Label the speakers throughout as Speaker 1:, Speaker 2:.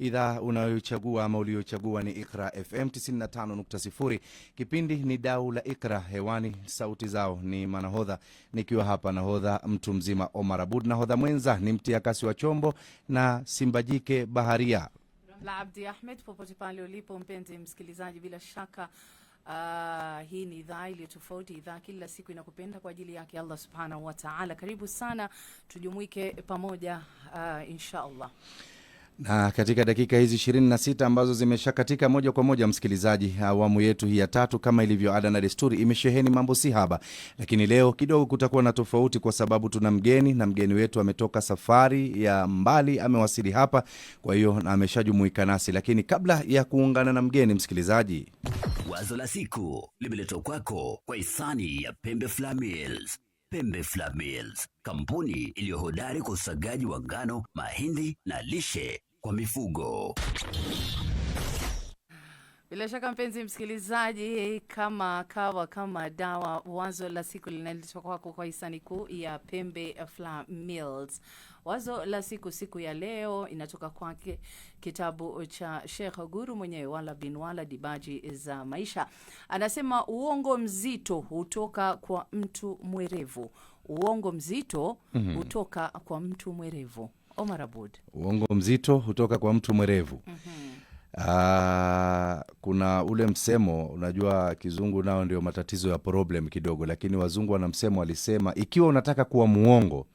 Speaker 1: Idhaa unayochagua ama uliochagua ni Iqra FM 95.0. Kipindi ni Dau la Iqra, hewani sauti zao ni manahodha. Nikiwa hapa nahodha mtu mzima Omar Abud, nahodha mwenza ni mtiakasi wa chombo na Simbajike Baharia.
Speaker 2: La Abdi Ahmed, popote pale ulipo mpenzi msikilizaji, bila shaka hii ni idhaa ile tofauti, idhaa kila siku inakupenda kwa ajili yake Allah subhanahu wa ta'ala. Karibu sana tujumuike pamoja inshallah.
Speaker 1: Na katika dakika hizi 26 ambazo zimeshakatika moja kwa moja msikilizaji, awamu yetu hii ya tatu kama ilivyo ada na desturi imesheheni mambo si haba. Lakini leo kidogo kutakuwa na tofauti kwa sababu tuna mgeni, na mgeni wetu ametoka safari ya mbali, amewasili hapa, kwa hiyo na ameshajumuika nasi. Lakini kabla ya kuungana na mgeni msikilizaji,
Speaker 3: wazo la siku limeletwa kwako kwa hisani ya Pembe Flour Mills. Pembe Flour Mills, kampuni iliyohodari kwa usagaji wa ngano, mahindi na lishe kwa mifugo.
Speaker 2: Bila shaka mpenzi msikilizaji, kama kawa kama dawa, wazo la siku linaletwa kwako kwa hisani kuu ya Pembe Flour Mills. Wazo la siku ya leo inatoka kwake kitabu cha Sheikh Guru mwenyewe, Wala bin Wala, Dibaji za Maisha. Anasema uongo mzito hutoka kwa mtu mwerevu. Uongo mzito hutoka kwa mtu mwerevu. Omar Abud.
Speaker 1: Uongo mzito hutoka kwa mtu mwerevu. Kuna ule msemo, unajua kizungu nao ndio matatizo ya problem kidogo, lakini wazungu wana msemo walisema, ikiwa unataka kuwa muongo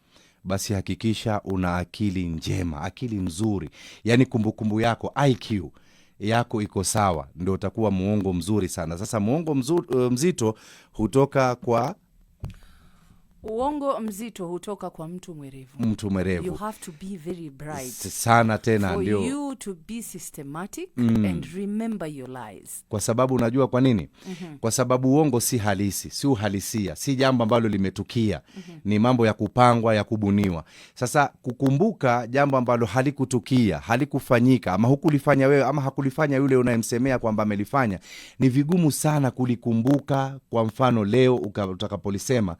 Speaker 1: basi hakikisha una akili njema, akili nzuri. Yani kumbukumbu yako, IQ yako iko sawa, ndio utakuwa muongo mzuri sana. Sasa muongo mzito hutoka kwa
Speaker 2: uongo mzito hutoka kwa mtu mwerevu.
Speaker 1: Mtu mwerevu.
Speaker 2: You have to be very bright.
Speaker 1: Sana tena
Speaker 2: for
Speaker 1: ndio.
Speaker 2: you to be systematic and remember your lies.
Speaker 1: Kwa sababu unajua kwa nini? Kwa sababu uongo si halisi, si uhalisia, si jambo ambalo limetukia. Ni mambo ya kupangwa, ya kubuniwa. Sasa kukumbuka jambo ambalo halikutukia, halikufanyika, ama hukulifanya wewe ama hakulifanya yule unayemsemea kwamba amelifanya, ni vigumu sana kulikumbuka. Kwa mfano leo utakapolisema,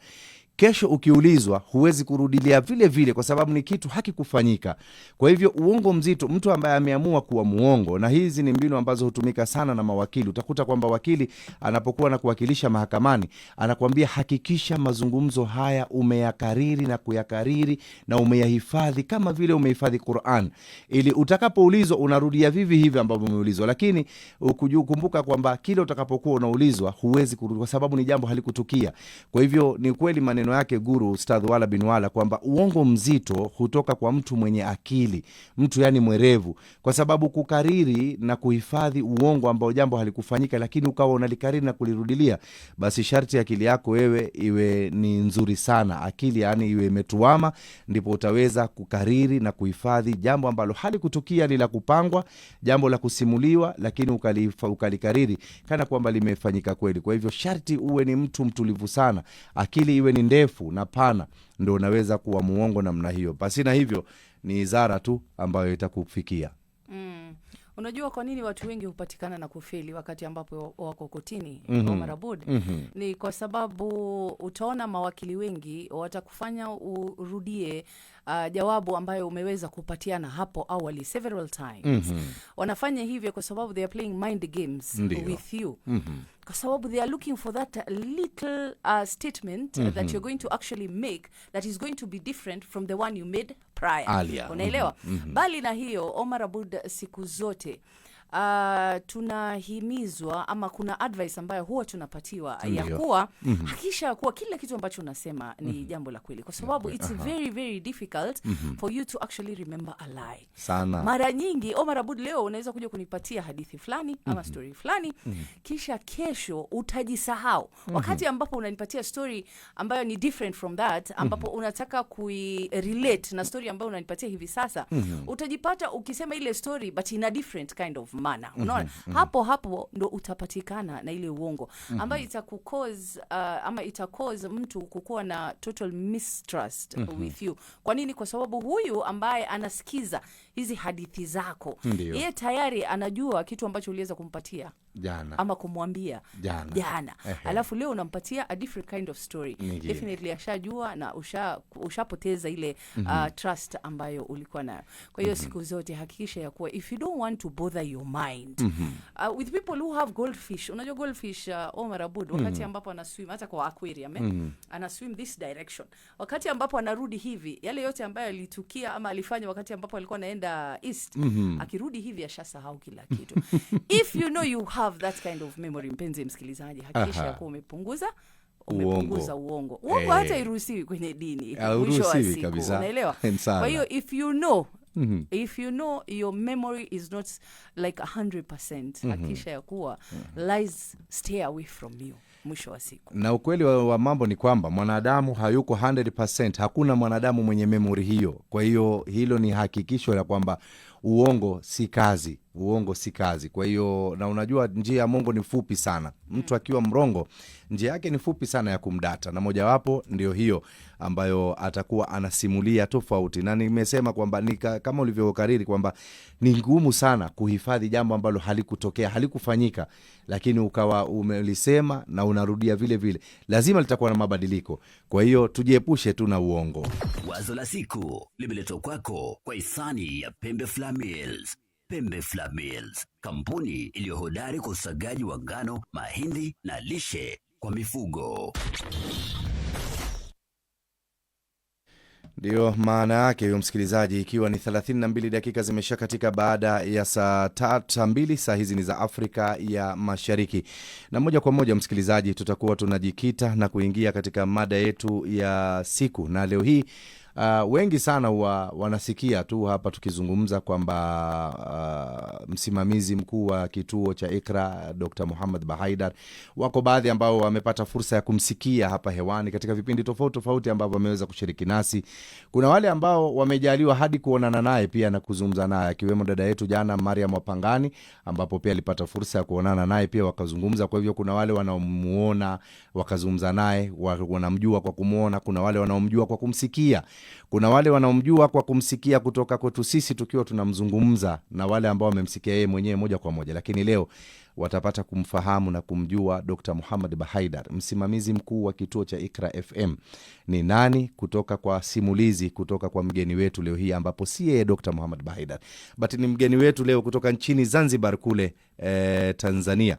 Speaker 1: kesho ukiulizwa huwezi kurudilia vile vile, kwa sababu ni kitu hakikufanyika. Kwa hivyo uongo mzito, mtu ambaye ameamua kuwa muongo, na hizi ni mbinu ambazo hutumika sana na mawakili. Utakuta kwamba wakili anapokuwa na kuwakilisha mahakamani, anakuambia hakikisha mazungumzo haya umeyakariri na kuyakariri na umeyahifadhi kama vile umehifadhi Qur'an, ili utakapoulizwa unarudia vivi hivi ambavyo umeulizwa. Lakini ukukumbuka kwamba kile utakapokuwa unaulizwa huwezi kurudi, kwa sababu ni jambo halikutukia. Kwa hivyo ni kweli maneno yake Guru Ustadh Wala bin Wala kwamba uongo mzito hutoka kwa mtu mwenye akili, mtu yani mwerevu. Kwa sababu kukariri na kuhifadhi uongo ambao jambo halikufanyika, lakini ukawa unalikariri na kulirudilia, basi sharti akili yako wewe iwe ni nzuri sana. Akili yani iwe imetuama, ndipo utaweza kukariri na kuhifadhi jambo ambalo halikutukia, ni la kupangwa, jambo la kusimuliwa, lakini ukalikariri kana kwamba limefanyika kweli. Kwa hivyo sharti uwe ni mtu mtulivu sana, akili iwe ni ndefu na pana, ndio unaweza kuwa muongo namna hiyo. Pasina hivyo ni izara tu ambayo itakufikia.
Speaker 2: Unajua kwa nini watu wengi hupatikana na kufeli wakati ambapo wako kotini, Omar Abud? Ni kwa sababu utaona mawakili wengi watakufanya urudie jawabu ambayo umeweza kupatiana hapo awali several times. Wanafanya hivyo kwa sababu they are playing mind games with you. Kwa sababu they are looking for that little statement that you're going to actually make that is going to be different from the one you made prior. Unaelewa? Bali na hiyo, Omar Abud, siku zote tunahimizwa ama kuna advice ambayo huwa tunapatiwa ya kuwa hakisha kuwa kila kitu ambacho unasema ni jambo la kweli, kwa sababu it's very very difficult for you to actually remember a lie.
Speaker 1: Sana.
Speaker 2: Mara nyingi Omar Abud, leo unaweza kuja kunipatia hadithi fulani ama story fulani, kisha kesho utajisahau. Wakati ambapo unanipatia story ambayo ni different from that, ambapo unataka relate na story ambayo unanipatia hivi sasa, utajipata ukisema ile story but in a different kind of manner. Unaona? Hapo ndo utapatikana na ile uongo ambayo ita-cause mtu kukuwa na total mistrust with you. Kwa nini? Kwa sababu huyu ambaye anasikiza hizi hadithi zako, yeye tayari anajua kitu ambacho uliweza kumpatia
Speaker 1: jana
Speaker 2: ama kumwambia jana. Alafu leo unampatia a different kind of story. Definitely ashajua na ushapoteza ile trust ambayo ulikuwa nayo. Kwa hiyo siku zote hakikisha ya kuwa if you don't want to bother your mind with people who have goldfish. Unajua goldfish Omar Aboud wakati ambapo ana swim hata kwa aquarium ana swim this direction. Wakati ambapo anarudi hivi, yale yote ambayo alitukia ama alifanya wakati ambapo alikuwa anaenda east, akirudi hivi ashasahau kila kitu. If you know you have that kind of memory, mpenzi msikilizaji, hakikisha kuwa umepunguza uongo. Uongo hata iruhusiwi kwenye dini. Mwisho wa siku, unaelewa? Kwa hiyo if you know your memory is not like 100%, hakikisha ya kuwa lies stay away from you mwisho wa siku.
Speaker 1: Na ukweli wa mambo ni kwamba mwanadamu hayuko 100%. Hakuna mwanadamu mwenye memory hiyo. Kwa hiyo hilo ni hakikisho la kwamba uongo si kazi. Kwa hiyo na unajua njia ya Mungu ni fupi sana. Mtu akiwa mrongo njia yake ni fupi sana ya kumdata, na mojawapo ndio hiyo ambayo atakuwa anasimulia tofauti. Na nimesema kwamba kama ulivyokariri kwamba ni ngumu sana kuhifadhi jambo ambalo halikutokea, halikufanyika, lakini ukawa umelisema na unarudia vile vile. Lazima litakuwa na mabadiliko. Kwa hiyo tujiepushe tu na uongo.
Speaker 3: Wazo la siku limeletwa kwako kwa hisani ya Pembe Flour Mills. Pembe Flour Mills, kampuni iliyohodari kwa usagaji wa ngano, mahindi na lishe kwa mifugo.
Speaker 1: Ndio maana yake huyo msikilizaji, ikiwa ni 32 dakika zimesha katika baada ya saa 2 saa hizi ni za Afrika ya Mashariki. Na moja kwa moja msikilizaji, tutakuwa tunajikita na kuingia katika mada yetu ya siku. Na leo hii wengi sana wanasikia tu hapa tukizungumza kwamba msimamizi mkuu wa kituo cha Iqra Dr. Muhammad Bahaidar, wako baadhi ambao wamepata fursa ya kumsikia hapa hewani katika vipindi tofauti ambavyo wameweza kushiriki nasi. Kuna wale ambao wamejaliwa hadi kuonana naye pia na kuzungumza naye, akiwemo dada yetu jana Mariam Wapangani, ambapo pia alipata fursa ya kuonana naye pia wakazungumza. Kwa hivyo kuna wale wanaomuona wakazungumza naye, wanamjua kwa kumuona, kuna wale wanaomjua kwa kumsikia, kuna wale wanaomjua kwa kumsikia kutoka kwetu sisi tukiwa tunamzungumza, na wale ambao wamemsikia yeye mwenyewe moja kwa moja. Lakini leo watapata kumfahamu na kumjua Dr. Muhammad Bahaidar, msimamizi mkuu wa kituo cha Iqra FM ni nani, kutoka kwa simulizi kutoka kwa mgeni wetu leo hii, ambapo si yeye Dr. Muhammad Bahaidar, but ni mgeni wetu leo kutoka nchini Zanzibar kule Tanzania.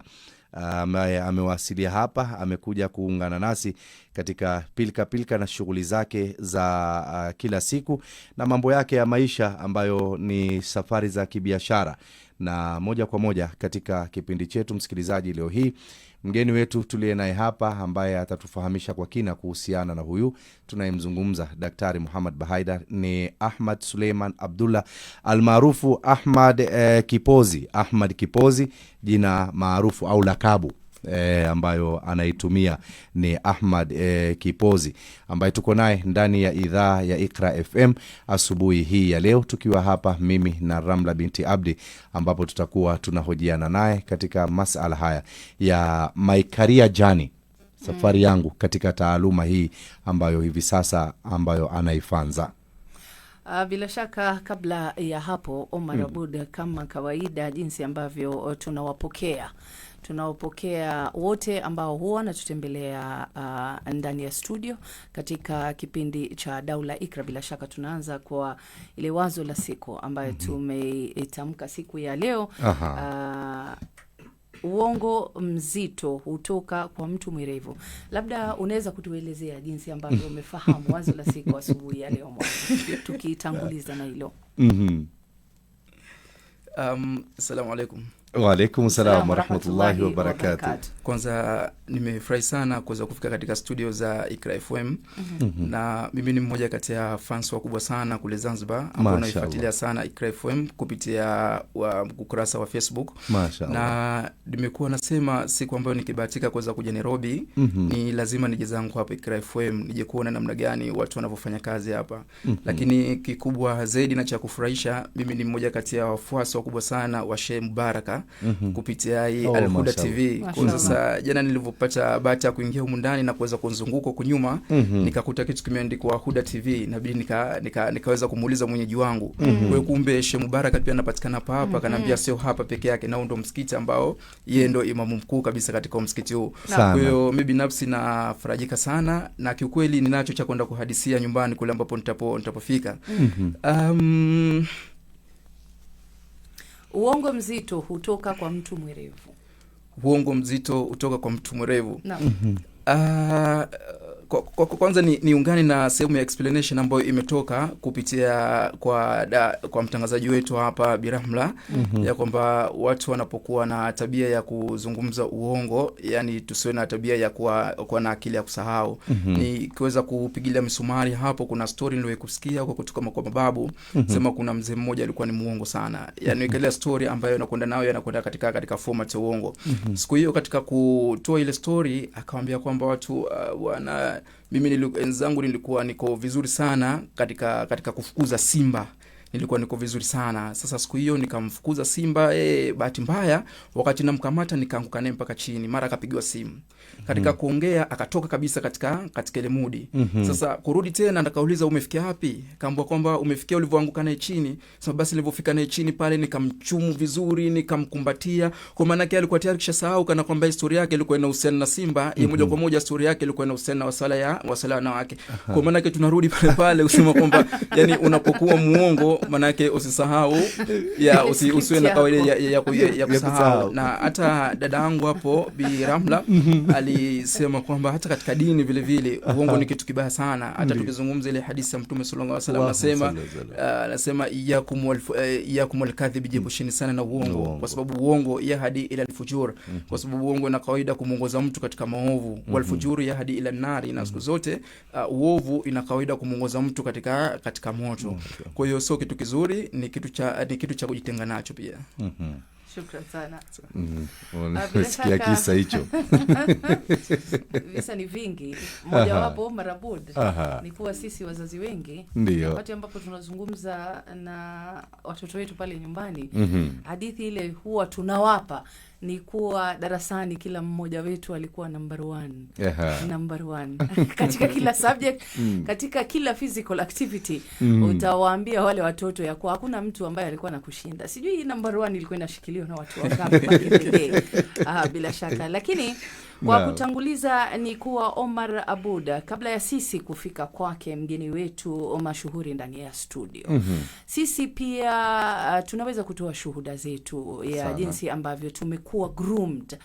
Speaker 1: Amewasilia hapa, amekuja kuungana nasi katika pilka na shughuli zake za kila siku na mambo yake ya maisha ambayo ni safari za kibiashara. Na moja kwa moja katika kipindi chetu msikilizaji, leo hii mgeni wetu tuliye naye hapa ambaye atatufahamisha kwa kina kuhusiana na huyu tunayemzungumza Daktari Muhammad Bahaidar ni Ahmad Suleiman Abdullah almaarufu Ahmad Kipozi. Ahmad Kipozi, jina maarufu au lakabu ambayo anaitumia ni Ahmad Kipozi, ambaye tuko naye ndani ya idhaa ya Iqra FM asubuhi hii ya leo, tukiwa hapa mimi na Ramla binti Abdi, ambapo tutakuwa tunahojiana naye katika masala haya ya my career journey, safari yangu katika taaluma hii ambayo hivi sasa ambayo anaifanza.
Speaker 2: Bila shaka kabla ya hapo Omar Aboud, kama kawaida jinsi ambavyo tunawapokea wote ambao huwa wanatutembelea ndani ya studio katika kipindi cha Daula Iqra. Bila shaka tunaanza kwa ile wazo la siku ambayo tumeitamka siku ya leo. Uongo mzito hutoka kwa mtu mwerevu. Labda unaweza kutuelezea jinsi ambavyo umefahamu wazo la siku asubuhi ya leo, tukitanguliza na hilo.
Speaker 4: Assalamu alaikum.
Speaker 1: Wa alaikum salam wa rahmatullahi wa barakatuh.
Speaker 4: Kwanza nimefurahi sana kuweza kufika katika studio za Iqra FM. Na mimi ni mmoja kati ya fans wakubwa sana kule Zanzibar ambao naifuatilia sana Iqra FM kupitia ukurasa wa Facebook. Na nimekuwa nasema siku ambayo nikibahatika kuweza kuja Nairobi, ni lazima nije zangu hapa Iqra FM nije kuona namna gani watu wanavyofanya kazi hapa. Lakini kikubwa zaidi na cha kufurahisha, mimi ni mmoja kati ya wafuasi wakubwa sana wa Sheikh Mubaraka kupitia hii Al Huda TV. Kwa sasa jana nilipopata bahati ya kuingia humu ndani na kuweza kuzunguka huko nyuma, nikakuta kitu kimeandikwa Huda TV, inabidi nikaweza kumuuliza mwenyeji wangu. Kwa hiyo kumbe Sheikh Mubarak pia anapatikana hapa, akaniambia sio hapa peke yake, na ndo msikiti ambao yeye ndo imamu mkuu kabisa katika msikiti huu. Kwa hiyo mimi binafsi nafarajika sana, na kiukweli ninacho cha kwenda kuhadisia nyumbani kule ambapo nitapofika.
Speaker 2: Uongo mzito hutoka kwa mtu mwerevu.
Speaker 4: Uongo mzito hutoka kwa mtu mwerevu. Kwanza niungane na sehemu ya explanation ambayo imetoka kupitia kwa mtangazaji wetu hapa Birahmla, ya kwamba watu wanapokuwa na tabia ya kuzungumza uongo, yani tusiwe na tabia ya kuwa na akili ya kusahau. Ni kiweza kupigilia misumari hapo, kuna story niliyokusikia huko kutoka kwa mababu, sema kuna mzee mmoja alikuwa ni muongo sana. Yani ile story ambayo anakwenda nayo yanakwenda katika format ya uongo. Siku hiyo katika kutoa ile story akamwambia kwamba watu mimi wenzangu nilikuwa niko vizuri sana katika kufukuza simba. Nilikuwa niko vizuri sana. Sasa siku hiyo nikamfukuza simba, bahati mbaya wakati namkamata nikaanguka naye mpaka chini, mara akapigiwa simu. Katika kuongea akatoka kabisa katika ile mudi. Sasa kurudi tena nikauliza umefikia wapi? Kaambia kwamba umefikia ulivyoanguka naye chini. Sasa basi nilipofika naye chini pale nikamchumu vizuri, nikamkumbatia. Kwa maana yake alikuwa tayari kishasahau kana kwamba historia yake ilikuwa inahusiana na simba, moja kwa moja historia yake ilikuwa inahusiana na wasala na wake. Kwa maana yake tunarudi pale usema kwamba yani unapokuwa muongo maana yake usisahau usiwe na kawaida ya kusahau. Na hata dada yangu hapo Birahmla alisema kwamba hata katika dini vile vile uongo ni kitu kibaya sana. Hata tukizungumza ile hadithi ya Mtume sallallahu alaihi wasallam anasema iyakum al-kadhib, jibushini sana na uongo, kwa sababu uongo yahdi ila al-fujur, kwa sababu uongo ina kawaida kumuongoza mtu katika maovu. Wal fujur yahdi ila an-nar, na siku zote uovu ina kawaida kumuongoza mtu katika moto. Kwa hiyo sio kitu kizuri, ni kitu cha kujitenga nacho pia.
Speaker 2: Shukran sana.
Speaker 1: Unasikia kisa hicho?
Speaker 2: Visa ni vingi. Moja wapo Marabud ni kuwa sisi wazazi wengi wakati ambapo tunazungumza na watoto wetu pale nyumbani, hadithi ile huwa tunawapa ni kuwa darasani kila mmoja wetu alikuwa number one katika kila subject, katika kila physical activity. Utawaambia wale watoto ya kuwa hakuna mtu ambaye alikuwa anakushinda. Sijui number 1 ilikuwa inashikiliwa na watu wangapi pekee. Bila shaka. Lakini kwa kutanguliza ni kuwa Omar Abuda, kabla ya sisi kufika kwake mgeni wetu mashuhuri ndani ya studio, sisi pia tunaweza kutoa shuhuda zetu ya jinsi ambavyo tumekuwa groomed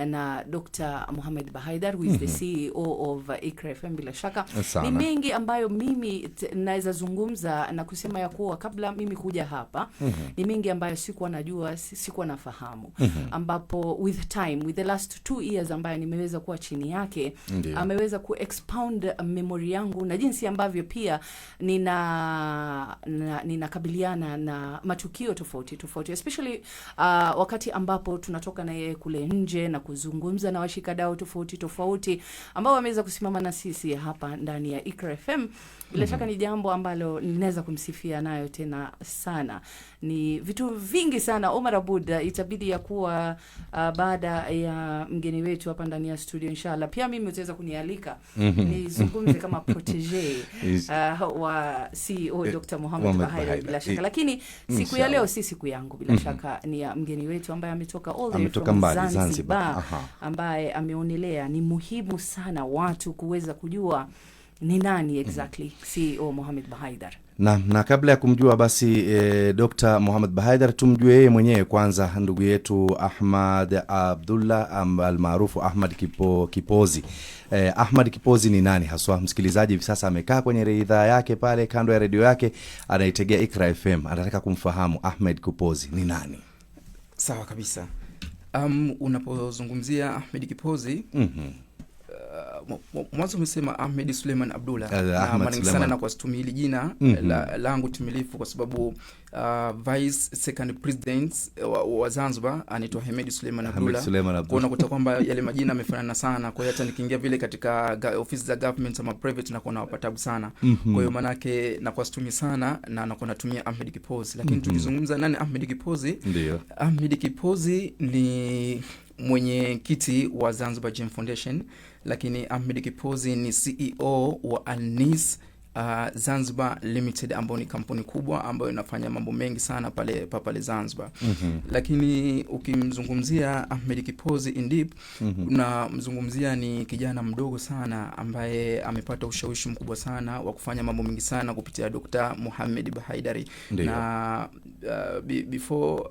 Speaker 2: na Dr. Mohamed Bahaidar, who is the CEO of Iqra FM. Bila shaka ni mengi ambayo mimi naweza zungumza na kusema ya kuwa kabla mimi kuja hapa ni mengi ambayo sikuwa najua, sikuwa nafahamu, ambapo with the last 2 years ambayo nimeweza kuwa chini yake, ameweza ku-expound memory yangu na jinsi ambavyo pia ninakabiliana na matukio tofauti, especially wakati ambapo tunatoka na yeye kule nje na kuzungumza na washikadau tofauti ambao wameweza kusimama na sisi hapa ndani ya Iqra FM. Bila shaka ni jambo ambalo ninaweza kumsifia nayo tena sana. Ni vitu vingi sana. Omar Abuda, itabidi ya kuwa baada ya mgeni wetu hapa ndani ya studio inshallah pia mimi utaweza kunialika nizungumze kama protege wa CEO Dr. Mohamed Bahaidar bila shaka. Lakini siku ya leo si siku yangu, bila shaka ni ya mgeni wetu ambaye ametoka all the way from Zanzibar, ambaye ameonelea ni muhimu sana watu kuweza kujua ni nani exactly CEO Mohamed Bahaidar.
Speaker 1: Na kabla ya kumjua basi Dr. Mohamed Bahaidar, tumjue yeye mwenyewe kwanza, ndugu yetu Ahmad Abdullah almaarufu Ahmad Kipozi. Ahmad Kipozi ni nani haswa? Msikilizaji hivi sasa amekaa kwenye idhaa yake pale kando ya redio yake, anaitegea Iqra FM, anataka kumfahamu Ahmad Kipozi ni nani.
Speaker 4: Sawa kabisa. Unapozungumzia Ahmad Kipozi, mwanzo umesema Ahmed Suleiman Abdullah, na mara sana na kwa situmia hili jina langu timilifu kwa sababu vice second president wa Zanzibar anaitwa Ahmed Suleiman Abdullah. Kwa unakuta kwamba yale majina yamefanana sana, kwa hiyo hata nikiingia vile katika ofisi za government ama private nakuwa nawapatabu sana. Kwa hiyo manake nakuwa situmii sana na nakuwa natumia Ahmed Kipozi. Lakini tukizungumza nani Ahmed Kipozi?
Speaker 1: Ndio.
Speaker 4: Ahmed Kipozi ni mwenyekiti wa Zanzibar Gem Foundation, lakini Ahmed Kipozi ni CEO wa Alnis Zanzibar Limited, ambayo ni kampuni kubwa ambayo inafanya mambo mengi sana pale Zanzibar. Lakini ukimzungumzia Ahmed Kipozi indip, unamzungumzia ni kijana mdogo sana ambaye amepata ushawishi mkubwa sana wa kufanya mambo mengi sana kupitia Dr. Mohamed Bahaidari. Na before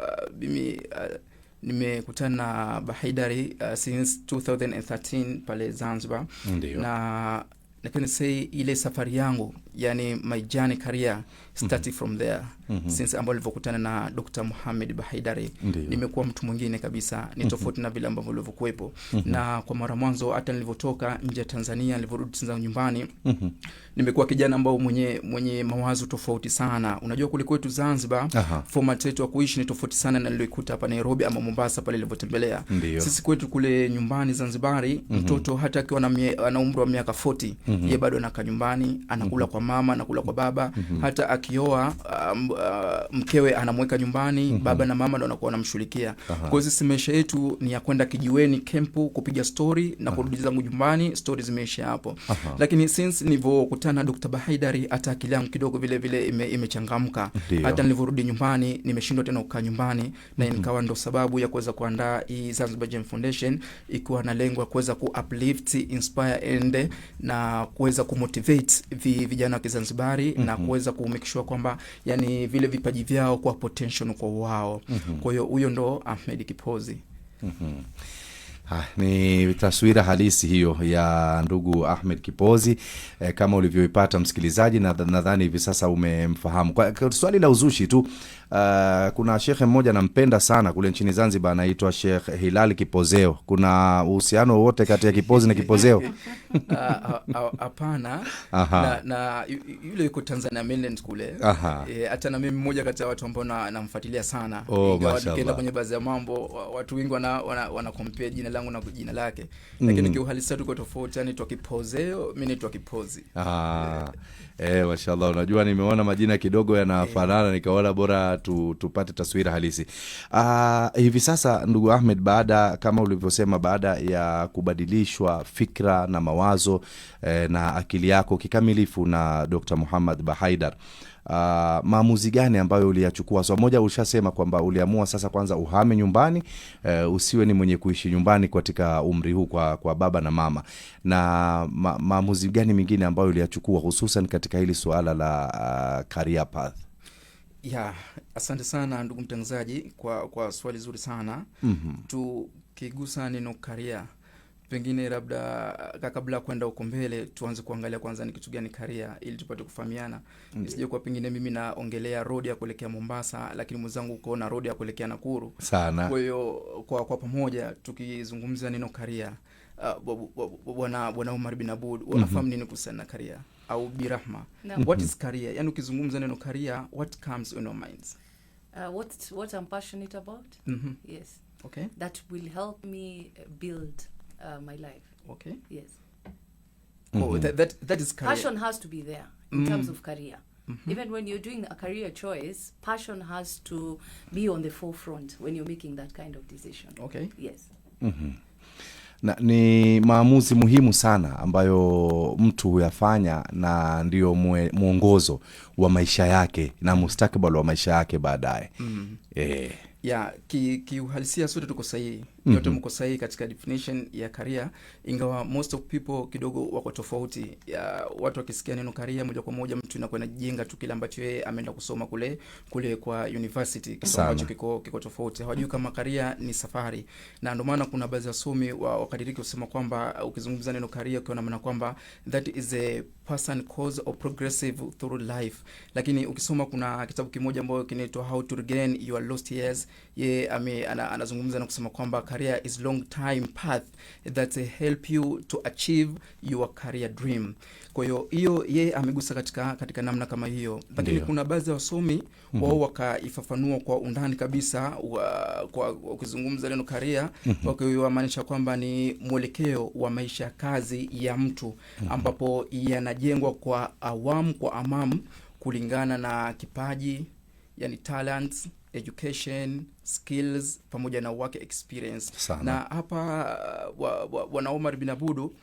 Speaker 4: nimekutana na Bahaidari since 2013 pale Zanzibar. Na can say ile safari yangu, yani my journey career started from there. Since ambapo nilivokutana na Dr. Mohamed Bahaidari, nimekuwa mtu mwingine kabisa, ni tofauti na vile ambavyo nilivyokuepo. Na kwa mara mwanzo hata nilivotoka nje ya Tanzania, nilivorudi tena nyumbani, nimekuwa kijana ambao mwenye mawazo tofauti sana. Unajua kule kwetu Zanzibar, format yetu ya kuishi ni tofauti sana na nilikuta hapa Nairobi ama Mombasa pale nilivotembelea. Sisi kwetu kule nyumbani Zanzibari, mtoto hata akiwa ana umri wa miaka 40, yeye bado anakaa nyumbani, anakula kwa mama, anakula kwa baba. Hata akioa mkewe anamweka nyumbani, baba na mama ndio wanakuwa wanamshughulikia. Kwa hiyo sisi maisha yetu ni ya kwenda kijiweni kempu kupiga story na kurudi zangu nyumbani, stories zimeisha hapo. Lakini since nilivokutana na Dr. Bahaidari, hata akili yangu kidogo vile vile imechangamka. Hata nilivorudi nyumbani nimeshindwa tena kukaa nyumbani, na nikawa ndo sababu ya kuweza kuandaa hii Zanzibar Gem Foundation, ikiwa na lengo ya kuweza ku-uplift, inspire and na kuweza kumotivate vijana wa Kizanzibari na kuweza kumake sure kwamba yani vile vipaji vyao kwa potential kwa wao. Kwa hiyo huyo ndo Ahmed Kipozi.
Speaker 1: Ni taswira halisi hiyo ya ndugu Ahmed Kipozi, kama ulivyoipata msikilizaji, na nadhani hivi sasa umemfahamu. Kwa swali la uzushi tu, kuna shekhe mmoja nampenda sana kule nchini Zanzibar, anaitwa Sheikh Hilal Kipozeo. Kuna uhusiano wote kati ya Kipozi na Kipozeo?
Speaker 4: Hapana. Na yule yuko Tanzania mainland kule. Hata na mimi mmoja kati ya watu ambao namfuatilia sana. Nikienda kwenye baadhi ya mambo, watu wengi wana compare jina langu na jina lake. Lakini kiuhalisia tuko tofauti, yani tu Kipozeo, mimi ni Kipozi.
Speaker 1: Mashallah, unajua nimeona majina kidogo yanafanana, nikaona bora tupate taswira halisi. Hivi sasa ndugu Ahmed, baada kama ulivyosema, baada ya kubadilishwa fikra na mawazo na akili yako kikamilifu na Dr. Mohamed Bahaidar, maamuzi gani ambayo uliyachukua? So moja, ushasema kwamba uliamua sasa kwanza uhame nyumbani, usiwe ni mwenye kuishi nyumbani katika umri huu kwa baba na mama. Na maamuzi gani mengine ambayo uliyachukua hususan katika hili suala la career path?
Speaker 4: Asante sana ndugu mtangazaji kwa swali zuri sana. Tukigusa neno career, pengine labda kabla kwenda huko mbele tuanze kuangalia kwanza ni kitu gani career, ili tupate kufahamiana. Nisije kwa pengine mimi naongelea road ya kuelekea Mombasa, lakini mwenzangu uko na road ya kuelekea Nakuru
Speaker 1: sana. Kwa
Speaker 4: hiyo kwa pamoja tukizungumzia neno career, bwana Umar bin Abud, unafahamu nini kuhusiana na career au Birahma? What is career? Yani ukizungumza neno career, what comes in your minds?
Speaker 2: What I'm passionate about? Yes.
Speaker 4: Okay.
Speaker 2: That will help me build my life.
Speaker 4: Okay.
Speaker 2: Yes.
Speaker 4: That is career.
Speaker 2: Passion has to be there in terms of career. Even when you're doing a career choice, passion has to be on the forefront when you're making that kind of decision.
Speaker 4: Okay.
Speaker 2: Yes.
Speaker 1: Na ni maamuzi muhimu sana ambayo mtu huyafanya, na ndio mwongozo wa maisha yake na mustakabali wa maisha yake baadaye.
Speaker 4: Kiuhalisia sote tuko sahihi. Yote mko sahihi katika definition ya career, ingawa most of people kidogo wako tofauti. Watu wakisikia neno career, moja kwa moja mtu inakuwa inajenga tu kile ambacho yeye ameenda kusoma kule kwa university, kitu ambacho kiko tofauti. Hawajui kama career ni safari. Na ndio maana kuna baadhi ya somi wakadiriki kusema kwamba ukizungumza neno career ukiona maana kwamba that is a person cause or progressive through life. Lakini ukisoma kuna kitabu kimoja ambacho kinaitwa How to Regain Your Lost Years, anazungumza na kusema kwamba career is long time path that help you to achieve your career dream. Kwa hiyo yeye amegusa katika namna kama hiyo, lakini kuna baadhi ya wasomi wao wakaifafanua kwa undani kabisa kwa kuzungumza neno career, wakiwamaanisha kwamba ni mwelekeo wa maisha ya kazi ya mtu ambapo yanajengwa kwa awamu kwa amamu kulingana na kipaji, yani talents, education, skills pamoja na work experience sana. Na hapa Bwana Omar bin Abudu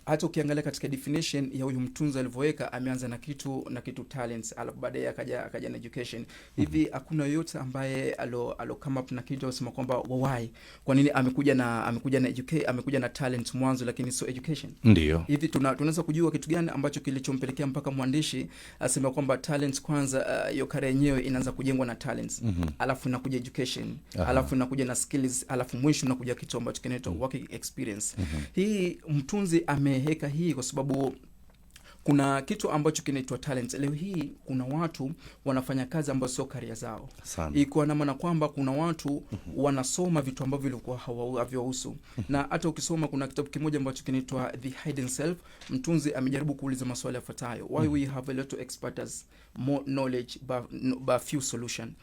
Speaker 4: hata ukiangalia katika definition ya huyu mtunzi alivyoweka, ameanza na kitu talents, alafu baadaye akaja na education. Hivi hakuna yote ambaye alo come up na kitu asema kwamba why, kwa nini amekuja na education, amekuja na talent mwanzo lakini so education?
Speaker 1: Ndio
Speaker 4: hivi tunaweza kujua kitu gani ambacho kilichompelekea mpaka mwandishi asema kwamba talents kwanza, hiyo career yenyewe inaanza kujengwa na talents, alafu inakuja education, alafu inakuja na skills, alafu mwisho inakuja kitu ambacho kinaitwa working experience. Hii mtunzi ameheka hii kwa sababu kuna kitu ambacho kinaitwa talent. Leo hii kuna watu wanafanya kazi ambazo sio career zao. Iko na maana kwamba kuna watu wanasoma vitu ambavyo vilikuwa hawahusu. Na hata ukisoma kuna kitabu kimoja ambacho kinaitwa The Hidden Self, mtunzi amejaribu kuuliza maswali yafuatayo: why we have a lot of expertise, more knowledge but few solution.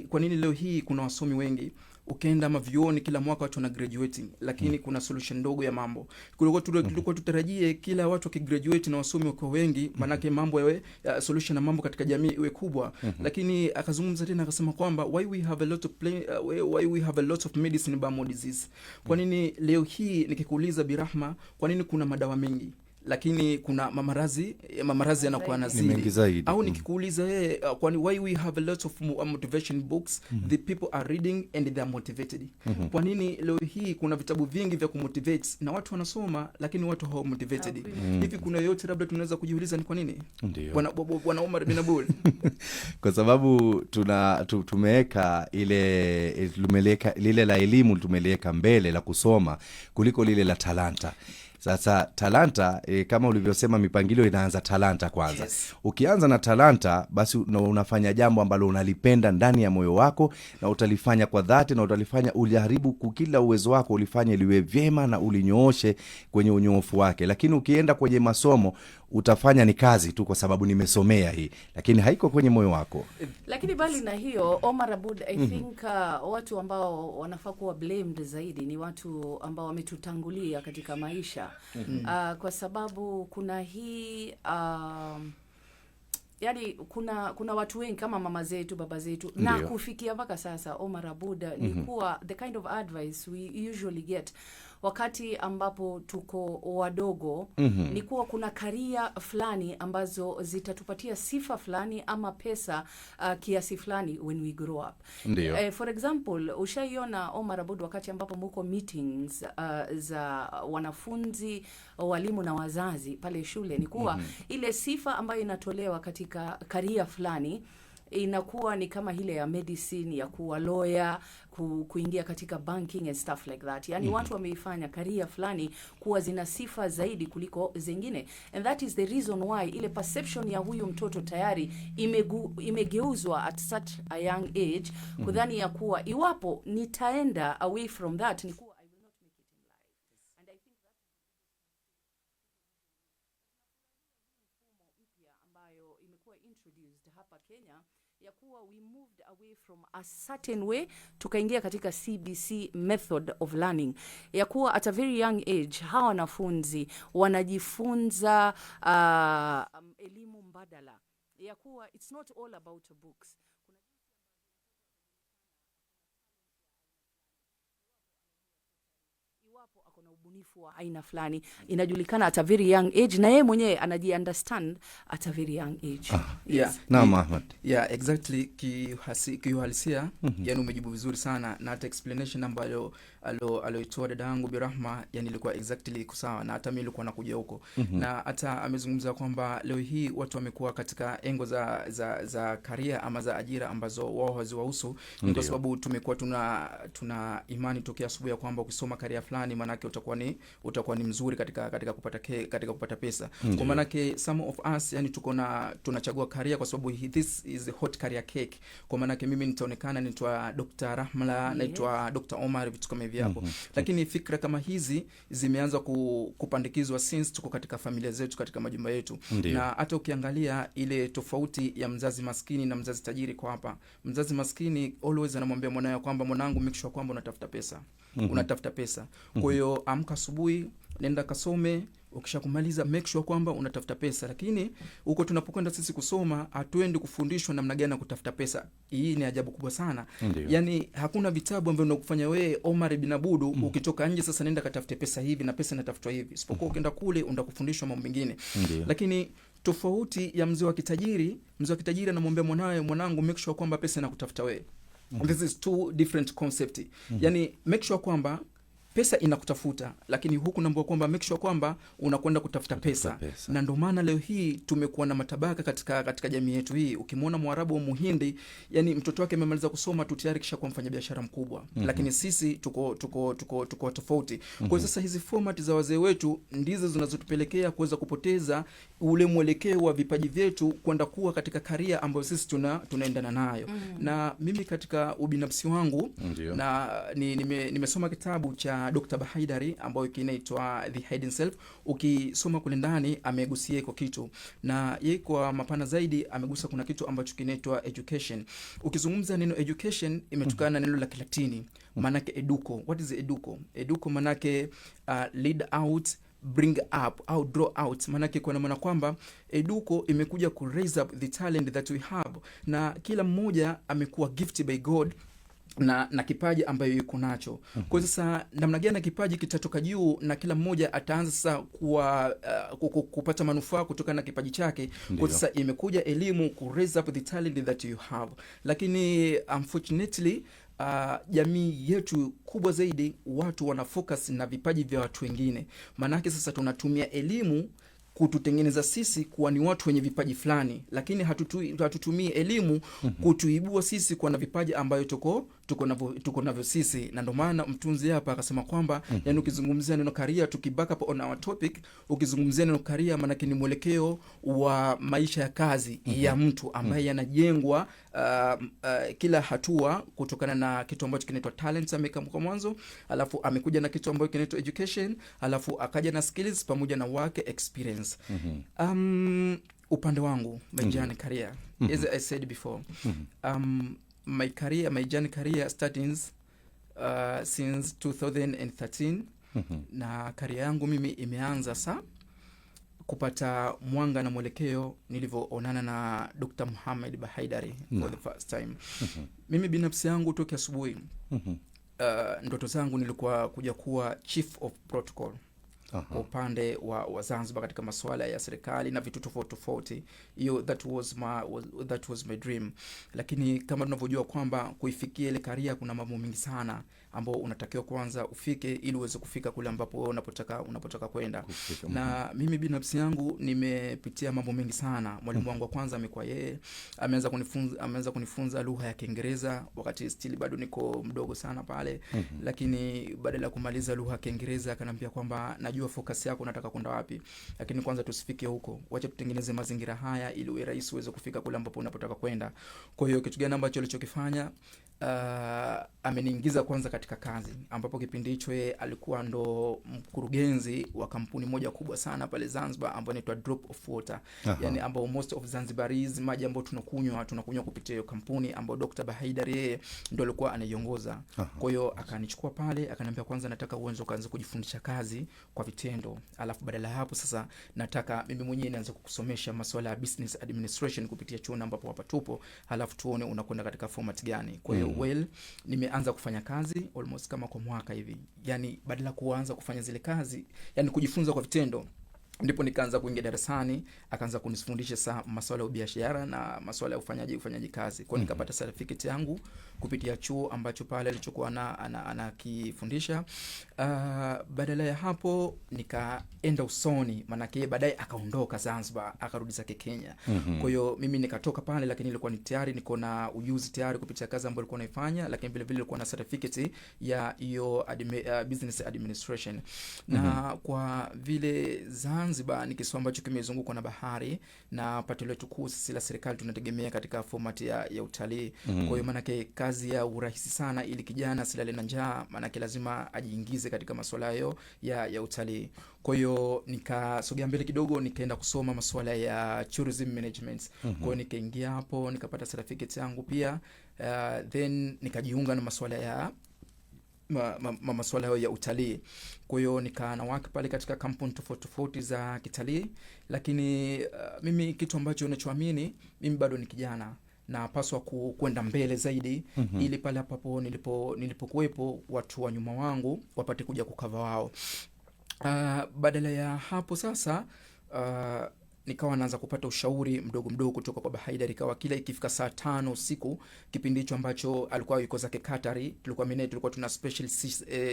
Speaker 4: Kwa nini leo hii kuna wasomi wengi, ukienda ama vioni kila mwaka watu wana graduating, lakini kuna solution ndogo ya mambo. Tulikuwa tutarajie kila watu wakigraduate na wasomi wako wengi, manake mambo yawe solution na mambo katika jamii iwe kubwa. Lakini akazungumza tena akasema kwamba why we have a lot of medicine but more disease. Kwa nini leo hii nikikuuliza Birahma, kwa nini kuna madawa mengi lakini kuna mamarazi yanakuwa nazidi? Au nikikuuliza kwani why we have a lot of motivation books, the people are reading and they are motivated. Kwa nini leo hii kuna vitabu vingi vya kumotivate na watu wanasoma lakini watu hawa motivated? Hivi kuna yote labda tunaweza kujiuliza ni kwa nini? Bwana Omar bin Abdul
Speaker 1: kwa sababu tumeweka lile la elimu tumeliweka mbele la kusoma kuliko lile la talanta. Sasa talanta kama ulivyosema, mipangilio inaanza talanta kwanza. Ukianza na talanta, basi unafanya jambo ambalo unalipenda ndani ya moyo wako na utalifanya kwa dhati, na utalifanya ujaribu kukila uwezo wako ulifanye liwe vyema na ulinyooshe kwenye unyoofu wake. Lakini ukienda kwenye masomo utafanya ni kazi tu kwa sababu nimesomea hii, lakini haiko kwenye moyo wako.
Speaker 2: Lakini bali na hiyo, Omar Aboud, I think watu ambao wanafaa kuwa blamed zaidi ni watu ambao wametutangulia katika maisha. Kwa sababu kuna hii yani kuna watu wengi kama mama zetu, baba zetu, na kufikia mpaka sasa Omar Aboud, ni kuwa the kind of advice we usually get wakati ambapo tuko wadogo, ni kuwa kuna karia fulani ambazo zitatupatia sifa fulani ama pesa kiasi fulani when we grow up. For example, ushaiona Omar Aboud wakati ambapo mko meetings za wanafunzi, walimu na wazazi pale shule, ni kuwa ile sifa ambayo inatolewa katika karia fulani inakuwa ni kama ile ya medicine, ya kuwa lawyer, kuingia katika banking and stuff like that. Yani watu wameifanya career fulani kuwa zina sifa zaidi kuliko zingine, and that is the reason why ile perception ya huyu mtoto tayari imegeuzwa at such a young age, kudhani ya kuwa iwapo nitaenda away from that ni kuwa I will not make it in life. And I think that mpya ambayo imekuwa introduced hapa Kenya, ya kuwa we moved away from a certain way tukaingia katika CBC method of learning, ya kuwa at a very young age hawa wanafunzi wanajifunza elimu mbadala, ya kuwa it's not all about books. Iwapo akona ubunifu wa aina fulani, inajulikana at a very young age, na yeye mwenyewe anaji-understand at a very young age.
Speaker 1: Naam Ahmad.
Speaker 4: Exactly, kiuhalisia, yani umejibu vizuri sana, na hata explanation ambayo aloitoa dada yangu Birahma, yani ilikuwa exactly kusawa, na hata mimi nilikuwa nakuja huko. Na hata amezungumza kwamba leo hii watu wamekuwa katika engo za career ama za ajira ambazo wao haziwahusu, kwa sababu tumekuwa tuna imani tokea asubuhi kwamba ukisoma career fulani maana maanake utakuwa ni mzuri katika kupata pesa. Kwa maanake some of us yani tunachagua career kwa sababu this is a hot career cake. Kwa maanake mimi nitaonekana naitwa Dr. Rahmala, naitwa Dr. Omar, vitu kama hivi hapo. Lakini fikra kama hizi zimeanza kupandikizwa since tuko katika familia zetu, katika majumba yetu. Na hata ukiangalia ile tofauti ya mzazi maskini na mzazi tajiri kwa hapa, mzazi maskini always anamwambia mwanae kwamba mwanangu, make sure kwamba unatafuta pesa. Unatafuta pesa. Kwa hiyo amka asubuhi, nenda kasome, ukisha kumaliza make sure kwamba unatafuta pesa. Lakini huko tunapokwenda sisi kusoma, hatuendi kufundishwa namna gani kutafuta pesa. Hii ni ajabu kubwa sana. Yani hakuna vitabu ambavyo vinakufanya wewe Omar bin Abudu ukitoka nje sasa nenda katafute pesa hivi na pesa inatafutwa hivi. Isipokuwa ukienda kule unakufundishwa mambo mengine. Lakini tofauti ya mzee wa kitajiri anamwambia mwanawe, mwanangu, make sure kwamba pesa inakutafuta wewe. This is two different concept. Yani make sure kwamba pesa inakutafuta, lakini huku naambia kwamba make sure kwamba unakwenda kutafuta pesa. Na ndio maana leo hii tumekuwa na matabaka katika jamii yetu hii. Ukimwona Mwarabu au Muhindi, yani mtoto wake amemaliza kusoma tu tayari kisha kuwa mfanyabiashara mkubwa. Lakini sisi tuko tofauti. Kwa sasa hizi format za wazee wetu ndizo zinazotupelekea kuweza kupoteza ule mwelekeo wa vipaji vyetu kwenda kuwa katika career ambayo sisi tunaendana nayo. Na mimi katika ubinafsi wangu na nimesoma kitabu cha Dr. Bahaidari ambayo kinaitwa The Hidden Self. Ukisoma kule ndani amegusia iko kitu, na yeye kwa mapana zaidi amegusa kuna kitu ambacho kinaitwa education. Ukizungumza neno education imetokana na neno la Kilatini, manake educo. What is educo? Educo manake lead out, bring up au draw out. Manake kwa maana kwamba educo imekuja ku raise up the talent that we have, na kila mmoja amekuwa gifted by God na kipaji ambayo yuko nacho. Kwa sasa namna gani kipaji kitatoka juu na kila mmoja ataanza sasa kupata manufaa kutoka na kipaji chake. Kwa sasa imekuja elimu ku raise up the talent that you have. Lakini unfortunately jamii yetu kubwa zaidi watu wana focus na vipaji vya watu wengine. Maanake sasa tunatumia elimu kututengeneza sisi kuwa ni watu wenye vipaji fulani, lakini hatutumii elimu kutuibua sisi kuwa na vipaji ambayo tuko navyo sisi. Na ndio maana mtunzi hapa akasema kwamba yani ukizungumzia neno career, tukibaka hapo on our topic, ukizungumzia neno career maana ni mwelekeo wa maisha ya kazi ya mtu ambaye yanajengwa kila hatua kutokana na kitu ambacho kinaitwa talent ameka kwa mwanzo, alafu amekuja na kitu ambacho kinaitwa education, alafu akaja na skills pamoja na work experience. Upande wangu my journey career, as I said before, my journey career starts since 2013. Na career yangu mimi imeanza kupata mwanga na mwelekeo nilivyoonana na Dr. Muhammad Bahaidari for the first time. Mimi binafsi yangu toki asubuhi ndoto zangu nilikuwa kuja kuwa chief of protocol kwa upande wa Zanzibar katika masuala ya serikali na vitu tofauti. Hiyo that was my dream. Lakini kama tunavyojua kwamba kuifikia ile career kuna mambo mengi sana ambao unatakiwa kwanza ufike ili uweze kufika kule ambapo wewe unapotaka kwenda. Na mimi binafsi yangu nimepitia mambo mengi sana. Mwalimu wangu wa kwanza amekuwa yeye, ameanza kunifunza lugha ya Kiingereza wakati still bado niko mdogo sana pale. Lakini badala ya kumaliza lugha ya Kiingereza akaniambia kwamba najua focus yako unataka kwenda wapi, lakini kwanza tusifike huko, wacha tutengeneze mazingira haya ili uwe rahisi uweze kufika kule ambapo unapotaka kwenda. Kwa hiyo kitu gani ambacho alichokifanya, ameniingiza kwanza katika kazi, ambapo kipindi hicho yeye alikuwa ndo mkurugenzi wa kampuni moja kubwa sana pale Zanzibar ambayo inaitwa Drop of Water. Yani ambao most of Zanzibaris maji ambayo tunakunywa kupitia hiyo kampuni ambayo Dr. Bahaidari yeye ndo alikuwa anaiongoza. Kwa hiyo akanichukua pale, akaniambia kwanza nataka uanze kujifundisha kazi kwa vitendo, alafu badala hapo sasa nataka mimi mwenyewe nianze kukusomesha masuala ya business administration kupitia chuo ambapo hapa tupo, alafu tuone unakwenda katika format gani. Kwa hiyo nimeanza kufanya kazi almost kama kwa mwaka hivi. Yani badala kuanza kufanya zile kazi, yani kujifunza kwa vitendo, ndipo nikaanza kuingia darasani, akaanza kunifundisha masuala ya biashara na masuala ya ufanyaji kazi. Kwa nikapata certificate yangu kupitia chuo ambacho pale alichokuwa anakifundisha. Badala ya hapo nikaenda usoni, manake baadaye akaondoka Zanzibar akarudi zake Kenya. Kwa hiyo mimi nikatoka pale, lakini nilikuwa tayari niko na ujuzi tayari kupitia kazi ambayo nilikuwa naifanya, lakini vile vile nilikuwa na certificate ya hiyo business administration. Na kwa vile Zanzibar ni kisiwa ambacho kimezungukwa na bahari, na pato letu kuu sisi la serikali tunategemea katika format ya utalii. Kwa hiyo manake kazi ya urahisi sana ili kijana silale na njaa, manake lazima ajiingize katika masuala hayo ya utalii. Kwa hiyo nikasogea mbele kidogo, nikaenda kusoma masuala ya tourism management. Kwa hiyo nikaingia hapo, nikapata certificate yangu pia. Then nikajiunga na masuala ya masuala hayo ya utalii. Kwa hiyo nawaka pale katika kampuni tofauti za kitalii, lakini mimi kitu ambacho ninachoamini, mimi bado ni kijana na paswa kwenda mbele zaidi, ili pale hapo nilipokuwepo watu wa nyuma wangu wapate kuja kukava wao. Badala ya hapo sasa nikawa naanza kupata ushauri mdogo kutoka kwa Bahaidar. Ikawa kila ikifika saa 5 usiku, kipindi hicho ambacho alikuwa yuko zake Katari, tulikuwa tuna special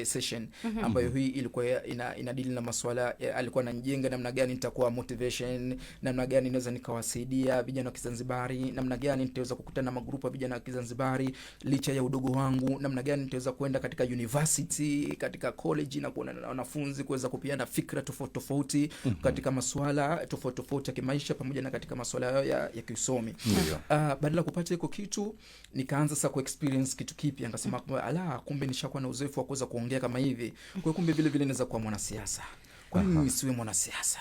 Speaker 4: session ambayo hii ilikuwa inadili na masuala, alikuwa ananijenga namna gani nitakuwa motivation, namna gani naweza nikawasaidia vijana wa Kizanzibari, namna gani nitaweza kukutana na magrupu ya vijana wa Kizanzibari licha ya udogo wangu, namna gani nitaweza kwenda katika university, katika college na kuona na wanafunzi kuweza kupiana fikra tofauti katika masuala tofauti ya kimaisha pamoja na katika masuala ya kiusomi. Badala kupata hiko kitu, nikaanza sasa ku experience kitu kipi, nikasema kumbe nishakuwa na uzoefu wa kuweza kuongea kama hivi. Kwa kumbe vile vile naweza kuwa mwanasiasa. Kwa nini nisiwe mwanasiasa?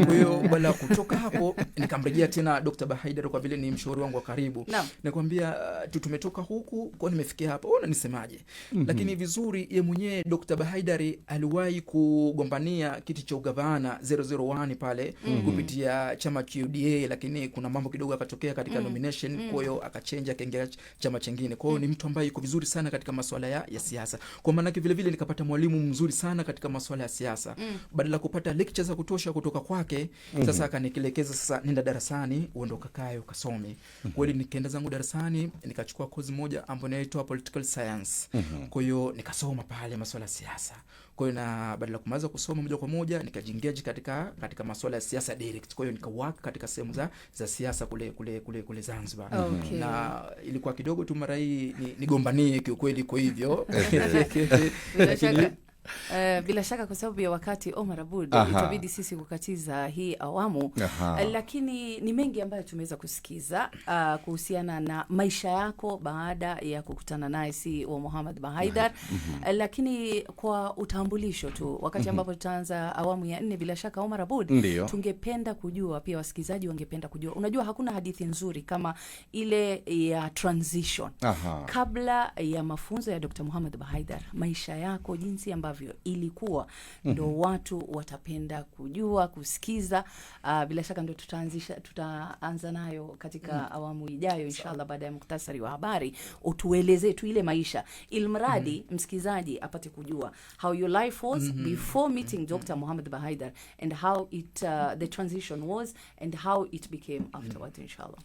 Speaker 4: Kwa hiyo baada kutoka hapo nikamrejea tena Dr. Bahaidar, kwa vile ni mshauri wangu wa karibu. Nikamwambia tumetoka huku, kwa nimefikia hapa, wewe unanisemaje? Lakini vizuri yeye mwenyewe Dr. Bahaidar aliwahi kugombania kiti cha ugavana 001 pale kupitia chama cha UDA, lakini kuna mambo kidogo yakatokea katika nomination, kwa hiyo akachange akaingia chama kingine. Kwa hiyo ni mtu ambaye yuko vizuri sana katika masuala ya siasa. Kwa maana vile vile nikapata mwalimu mzuri sana katika masuala ya siasa. Badala kupata lectures za kutosha kutoka kwake, sasa akanielekeza, sasa nenda darasani uende ukakae ukasome. Kweli nikaenda zangu darasani, nikachukua course moja ambayo inaitwa political science. Kwa hiyo nikasoma pale masuala ya siasa. Kwa hiyo na badala kumaliza kusoma moja kwa moja, nikajiengage katika masuala ya siasa direct. Kwa hiyo nikawaka katika sehemu za siasa kule Zanzibar. Na ilikuwa kidogo tu mara hii nigombanie kiukweli, kwa hivyo
Speaker 2: bila shaka kwa sababu ya wakati Omar Aboud itabidi sisi kukatiza hii awamu. Lakini ni mengi ambayo tumeweza kusikiza kuhusiana na maisha yako baada ya kukutana naye CEO Mohamed Bahaidar. Lakini kwa utambulisho tu, wakati ambapo tutaanza awamu ya 4, bila shaka Omar Aboud, tungependa kujua pia, wasikizaji wangependa kujua, unajua hakuna hadithi nzuri kama ile ya transition. Kabla ya mafunzo ya Dr. Mohamed Bahaidar, maisha yako jinsi ambavyo ilikuwa, ndo watu watapenda kujua, kusikiza. Bila shaka ndo tutaanza nayo katika awamu ijayo inshallah, baada ya muktasari wa habari. Utueleze tu ile maisha, ilmradi msikizaji apate kujua how your life was before meeting Dr. Mohamed Bahaidar, and how the transition was and how it became afterwards inshallah.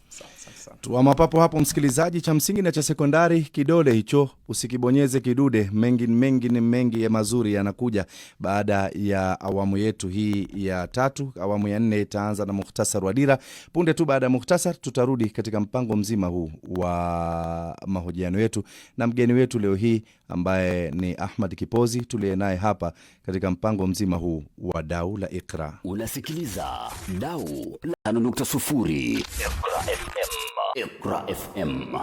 Speaker 1: Tuama papo hapo msikilizaji, cha msingi na cha sekondari kidole hicho usikibonyeze kidude. Mengi ya mazuri yanakuja baada ya awamu yetu hii ya 3. Awamu ya 4 itaanza na mukhtasar wa dira. Punde tu baada ya mukhtasar tutarudi katika mpango mzima huu wa mahojiano yetu na mgeni wetu leo hii ambaye ni Ahmad Kipozi, tuliye naye hapa katika mpango mzima huu wa Dau la Iqra.
Speaker 3: Unasikiliza Dau la 5.0 Iqra FM.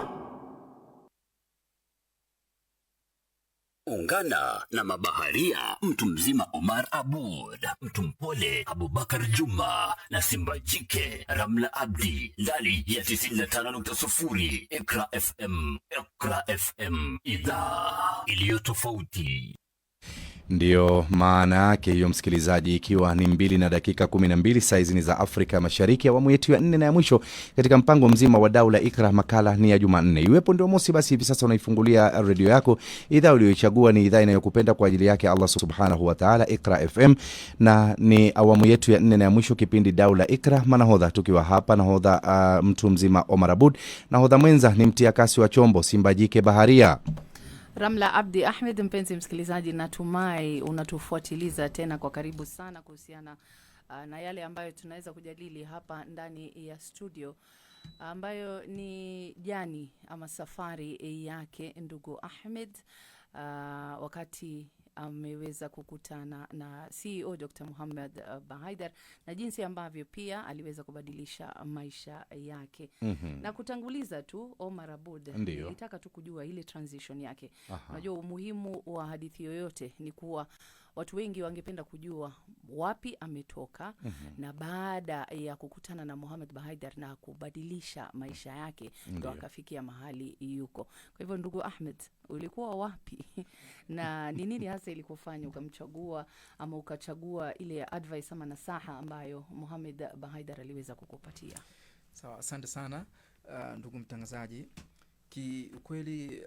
Speaker 3: Ungana na mabaharia mtu mzima Omar Aboud, mtu mpole Abubakar Juma na Simba Jike Ramla Abdi ndani ya 95.0 Iqra FM. Iqra FM, idhaa iliyo tofauti.
Speaker 1: Ndiyo maana yake hiyo, msikilizaji, ikiwa ni 2:12 saizi ni za Afrika Mashariki, awamu yetu ya 4 na ya mwisho katika mpango mzima wa Daula Ikra. Makala ni ya Jumanne. Iwepo ndio mosi, basi hivi sasa unaifungulia redio yako. Idhaa uliyoichagua ni idhaa inayokupenda kwa ajili yake Allah Subhanahu wa Ta'ala, Ikra FM, na ni awamu yetu ya 4 na ya mwisho, kipindi Daula Ikra. Manahodha tukiwa hapa, nahodha mtu mzima Omar Abud, nahodha mwenza ni mtia kasi wa chombo Simbajike Baharia
Speaker 2: Ramla Abdi Ahmed. Mpenzi msikilizaji, natumai unatufuatiliza tena kwa karibu sana kuhusiana na yale ambayo tunaweza kujadili hapa ndani ya studio, ambayo ni jani ama safari yake ndugu Ahmed wakati ameweza kukutana na CEO Dr. Muhammad Bahaidar, na jinsi ambavyo pia aliweza kubadilisha maisha yake. Na kutanguliza tu Omar Abud, nilitaka tu kujua ile transition yake. Unajua umuhimu wa hadithi yoyote ni kuwa watu wengi wangependa kujua wapi ametoka, na baada ya kukutana na Muhammad Bahaidar na kubadilisha maisha yake ndo akafikia mahali yuko. Kwa hivyo ndugu Ahmed, ulikuwa wapi na ni nini hasa ilikufanya ukamchagua ama ukachagua ile advice ama nasaha ambayo Muhammad Bahaidar aliweza kukupatia?
Speaker 4: Sawa, asante sana ndugu mtangazaji. Kiukweli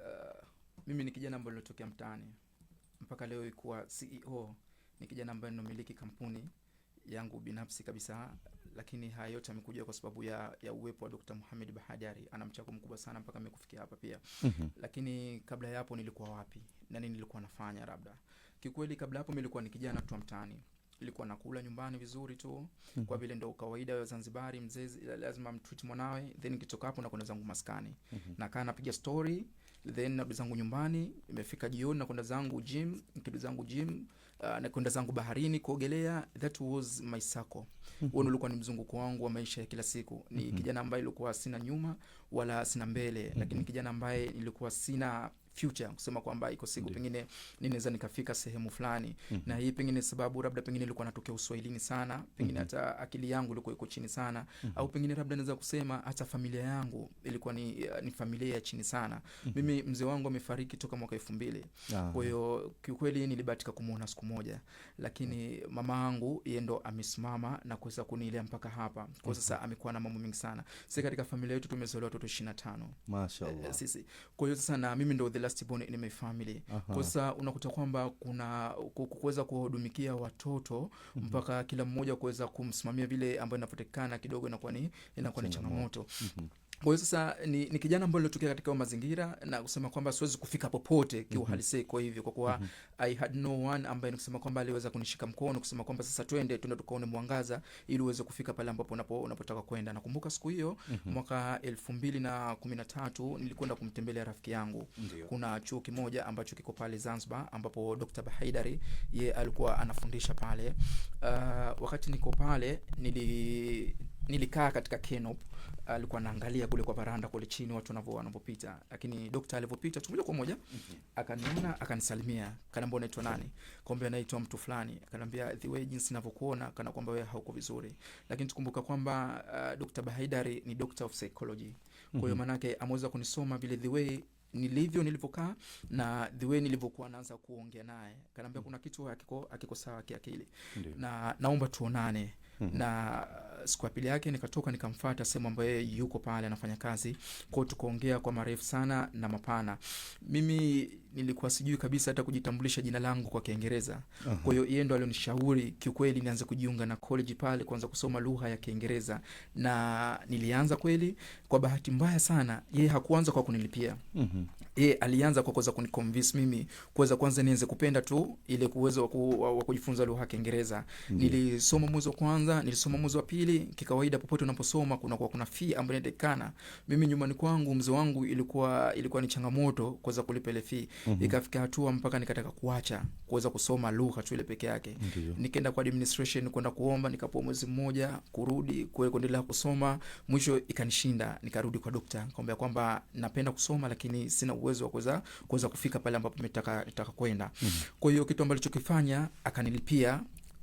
Speaker 4: mimi ni kijana ambaye nilitokea mtaani mpaka leo ikuwa CEO. Ni kijana ambaye ninamiliki kampuni yangu binafsi kabisa, lakini haya yote yamekuja kwa sababu ya uwepo wa Dr. Muhammad Bahaidari. Ana mchango mkubwa sana mpaka nimekufikia hapa pia. Lakini kabla ya hapo nilikuwa wapi na nini nilikuwa nafanya? Labda kikweli kabla hapo nilikuwa ni kijana tu mtaani. Nilikuwa nakula nyumbani vizuri tu kwa vile ndo kawaida ya Zanzibari, mzee lazima mtreat mwanawe. Then nikitoka hapo na kwenda zangu maskani, nakaa napiga story, then narudi zangu nyumbani. Imefika jioni na kwenda zangu gym, nikirudi zangu gym na kwenda zangu baharini kuogelea. That was my circle. Huo ulikuwa ni mzunguko wangu wa maisha ya kila siku. Ni kijana ambaye nilikuwa sina nyuma wala sina mbele, lakini kijana ambaye nilikuwa sina future, kusema kwamba iko siku pengine ninaweza nikafika sehemu fulani. Na hii pengine sababu labda pengine nilikuwa natokea Uswahilini sana, pengine hata akili yangu ilikuwa iko chini sana, au pengine labda naweza kusema hata familia yangu ilikuwa ni familia ya chini sana. Mimi mzee wangu amefariki toka mwaka 2000. Kwa hiyo kiukweli nilibahatika kumuona siku moja, lakini mama yangu yeye ndo amesimama na kuweza kunilea mpaka hapa. Kwa sasa amekuwa na mambo mengi sana. Sisi katika familia yetu tumezaliwa watoto 25.
Speaker 1: Mashaallah.
Speaker 4: Sisi. Kwa hiyo sasa na mimi ndo the last born in my family. Kwa sasa unakuta kwamba kuna kuweza kuhudumikia watoto mpaka kila mmoja kuweza kumsimamia vile ambayo inapotekana kidogo inakuwa ni changamoto. Kwa hiyo sasa ni kijana ambaye nilitokea katika mazingira na kusema kwamba siwezi kufika popote kiuhalisia. Kwa hivyo kwa kuwa I had no one ambaye nikusema kwamba aliweza kunishika mkono kusema kwamba sasa twende tukaone mwangaza ili uweze kufika pale ambapo unapotaka kwenda. Nakumbuka siku hiyo mwaka 2013 nilikwenda kumtembelea rafiki yangu. Kuna chuo kimoja ambacho kiko pale Zanzibar ambapo Dr. Bahaidari yeye alikuwa anafundisha pale. Wakati niko pale nilikaa katika canopy, alikuwa anaangalia kule kwa baranda kule chini watu wanapopita, lakini daktari alipopita tu moja kwa moja akaniona, akanisalimia, akaniambia unaitwa nani? Kaambia naitwa mtu fulani. Akaniambia the way jinsi ninavyokuona kana kwamba wewe hauko vizuri, lakini tukumbuka kwamba Dr. Bahaidari ni doctor of psychology. Kwa hiyo maana yake ameweza kunisoma vile the way nilivyokaa na the way nilivyokuwa naanza kuongea naye. Akaniambia kuna kitu hakiko sawa kiakili na naomba tuonane. Na siku ya pili yake nikatoka nikamfuata sehemu ambayo yuko pale anafanya kazi. Kwa tukaongea kwa marefu sana na mapana. Mimi nilikuwa sijui kabisa hata kujitambulisha jina langu kwa Kiingereza. Kwa hiyo yeye ndo alionishauri kiukweli nianze kujiunga na college pale kuanza kusoma lugha ya Kiingereza. Na nilianza kweli. Kwa bahati mbaya sana yeye hakuanza kwa kunilipia. Yeye alianza kwa kuweza kuniconvince mimi kuweza kwanza nianze kupenda tu ile kuweza wa kujifunza lugha ya Kiingereza. Nilisoma mwezi wa kwanza, nilisoma mwezi wa pili. Kikawaida popote unaposoma kuna fee ambayo inatakana. Mimi nyumbani kwangu mzee wangu ilikuwa ni changamoto kuweza kulipa ile fee. Ikafika hatua mpaka nikataka kuacha kuweza kusoma lugha tu ile peke yake. Nikaenda kwa administration kwenda kuomba, nikapoa mwezi mmoja kurudi kuendelea kusoma. Mwisho ikanishinda, nikarudi kwa daktari nikamwambia kwamba napenda kusoma lakini sina uwezo wa kuweza kufika pale ambapo nimetaka kwenda. Kwa hiyo kitu ambacho kifanya akanilipia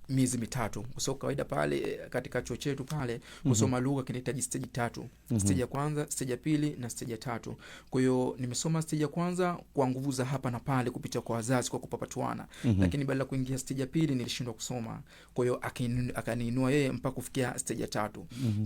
Speaker 4: miezi mitatu. Kwa sababu kawaida pale katika chuo chetu pale kusoma lugha kinahitaji stage 3. Stage ya kwanza, stage ya pili na stage ya 3. Kwa hiyo nimesoma stage ya kwanza kwa nguvu za hapa na pale kupitia kwa wazazi kwa kupapatuana. Lakini baada ya kuingia stage ya pili nilishindwa kusoma. Kwa hiyo akaniinua yeye mpaka kufikia stage ya 3.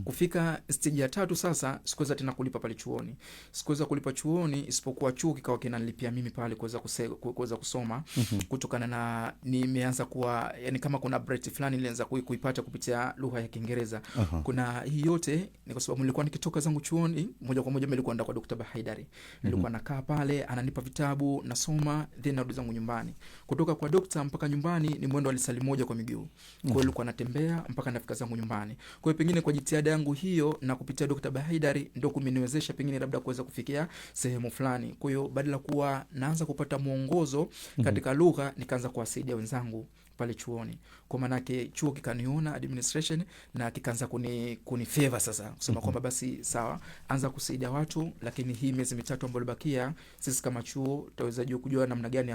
Speaker 4: Kufika stage ya 3 sasa sikuweza tena kulipa pale chuoni. Sikuweza kulipa chuoni isipokuwa chuo kikawa kinanilipia mimi pale kuweza kusoma kutokana na nimeanza kuwa yani kama kuna bright fulani nilianza kuipata kupitia lugha ya Kiingereza. Kuna hii yote ni kwa sababu nilikuwa nikitoka zangu chuoni moja kwa moja nilikuwa naenda kwa Dr. Bahaidari. Nilikuwa nakaa pale ananipa vitabu nasoma then narudi zangu nyumbani. Kutoka kwa dokta mpaka nyumbani ni mwendo wa lisali moja kwa miguu. Kwa hiyo nilikuwa natembea mpaka nafika zangu nyumbani. Kwa hiyo pengine kwa jitihada yangu hiyo na kupitia Dr. Bahaidari ndio kumeniwezesha pengine labda kuweza kufikia sehemu fulani. Kwa hiyo badala kuwa naanza kupata mwongozo katika lugha nikaanza kuwasaidia wenzangu pale chuoni. Kwa maana yake chuo kikaniona administration na kikaanza kuni favor sasa kusema kwamba basi sawa anza kusaidia watu, lakini hii miezi mitatu ambayo ilibakia sisi kama chuo tutaweza kujua namna gani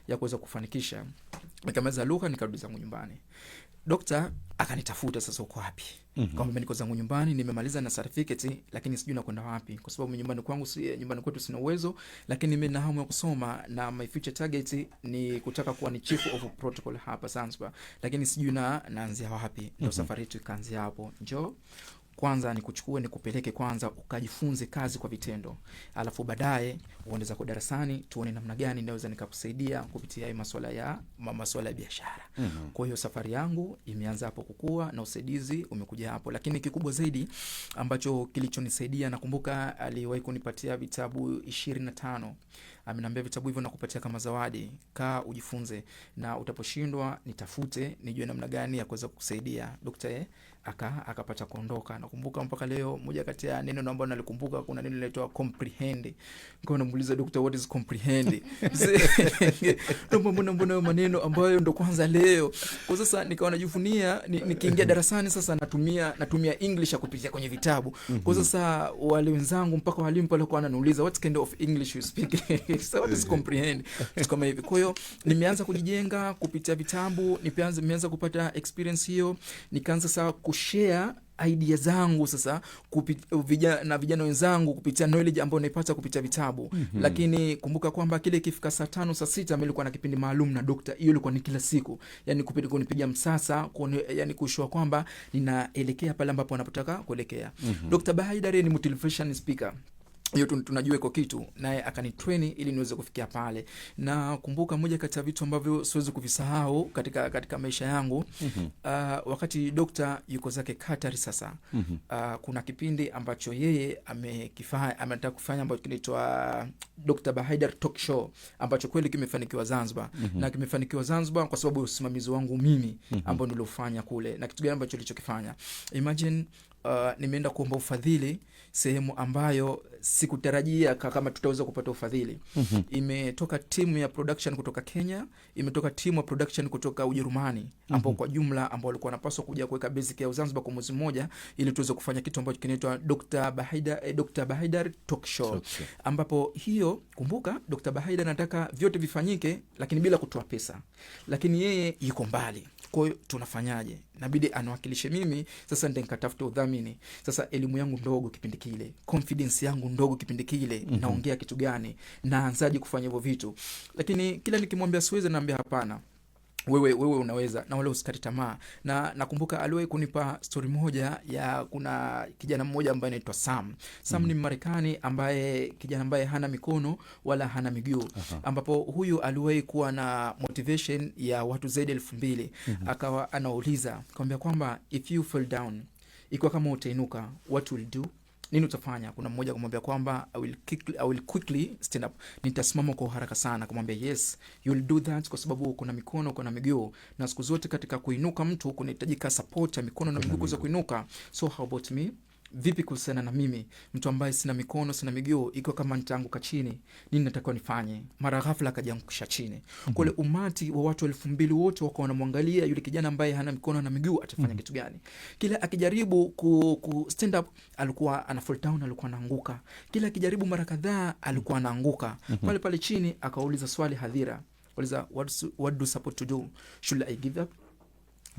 Speaker 4: ya kuweza kufanikisha. Nikamaliza lugha nikarudi zangu nyumbani. Dokta akanitafuta sasa uko wapi? Kama niko zangu nyumbani nimemaliza na certificate lakini sijui nakwenda wapi kwa sababu nyumbani kwetu sina uwezo, lakini mimi na hamu ya kusoma na my future target ni kutaka kuwa ni chief of protocol hapa Zanzibar, lakini sijui naanzia wapi. Ndio safari yetu ikaanzia hapo. Njoo kwanza nikuchukue nikupeleke kwanza ukajifunze kazi kwa vitendo. Alafu baadaye uendeza kwa darasani tuone namna gani naweza nikakusaidia kupitia masuala ya biashara. Kwa hiyo safari yangu imeanza hapo kukua na usaidizi umekuja hapo. Lakini kikubwa zaidi ambacho kilichonisaidia nakumbuka aliwahi kunipatia vitabu 25. Ameniambia vitabu hivyo nakupatia kama zawadi. Kaa ujifunze na utaposhindwa nitafute nijue namna gani ya kuweza kukusaidia. Daktari akapata kuondoka. Nakumbuka mpaka leo moja kati ya neno ambalo nalikumbuka kuna neno linaloitwa comprehend. Nikawa namuuliza daktari what is comprehend? Mbona hayo maneno ambayo ndo kwanza leo. Kwa sasa nikawa najivunia nikiingia darasani sasa natumia English kupitia kwenye vitabu. Kwa sasa wale wenzangu mpaka walimu pale kwa wananiuliza what kind of English you speak? So what is comprehend? Kama hivi. Kwa hiyo nimeanza kujijenga kupitia vitabu, nimeanza kupata experience hiyo, nikaanza sasa kushare idea zangu sasa vijana wenzangu kupitia knowledge ambayo naipata kupitia vitabu. Lakini kumbuka kwamba kile ikifika saa 5 saa 6 mimi nilikuwa na kipindi maalum na dokta. Hiyo ilikuwa ni kila siku. Yani kunipigia msasa, yani kushua kwamba ninaelekea pale ambapo anapotaka kuelekea. Dr. Bahaidari ni motivation speaker. Hiyo tunajua iko kitu naye akanitrain ili niweze kufikia pale. Na kumbuka moja kati ya vitu ambavyo siwezi kuvisahau katika maisha yangu wakati dokta yuko zake Qatar sasa. Kuna kipindi ambacho yeye ametaka kufanya ambacho kinaitwa Dr. Bahaidari Talk Show ambacho kweli kimefanikiwa Zanzibar. Na kimefanikiwa Zanzibar kwa sababu usimamizi wangu mimi ambao nilofanya kule. Na kitu gani ambacho nilichokifanya? Imagine nimeenda kuomba ufadhili sehemu ambayo sikutarajia kama tutaweza kupata ufadhili. Imetoka timu ya production kutoka Kenya, imetoka timu ya production kutoka Ujerumani ambao kwa jumla ambao walikuwa wanapaswa kuja kuweka basic ya Zanzibar kwa mwezi mmoja ili tuweze kufanya kitu ambacho kinaitwa Dr. Bahaidari Talk Show. Ambapo hiyo kumbuka Dr. Bahaidari anataka vyote vifanyike lakini bila kutoa pesa. Lakini yeye yuko mbali. Kwa hiyo tunafanyaje? Inabidi anawakilishe mimi. Sasa ndio nikatafuta udhamini. Sasa elimu yangu ndogo kipindi kile, confidence yangu ndogo kipindi kile, naongea kitu gani, naanzaje kufanya hivyo vitu. Lakini kila nikimwambia siwezi naambia hapana. Wewe unaweza na wala usikate tamaa. Na nakumbuka aliwahi kunipa story moja ya kuna kijana mmoja ambaye anaitwa Sam. Sam ni Marekani kijana ambaye hana mikono wala hana miguu. Ambapo huyu aliwahi kuwa na motivation ya watu zaidi 2000. Akawa anauliza akamwambia kwamba if you fall down, ikiwa kama utainuka, what will do? Nini utafanya? Kuna mmoja kumwambia kwamba I will quickly stand up. Nitasimama kwa haraka sana. Kumwambia yes, you will do that kwa sababu kuna mikono, kuna miguu. Na siku zote katika kuinuka mtu kunahitajika support ya mikono na miguu za kuinuka. So how about me? Vipi kuhusiana na mimi, mtu ambaye sina mikono, sina miguu, iko kama nitaanguka chini, nini natakiwa nifanye? Mara ghafla akajiangusha chini. Kule umati wa watu 2000 wote wako wanamwangalia yule kijana ambaye hana mikono na miguu atafanya kitu gani. Kila akijaribu ku stand up alikuwa ana fall down, alikuwa anaanguka. Kila akijaribu mara kadhaa alikuwa anaanguka. Pale chini akauliza swali hadhira. What do you support to do? Should I give up?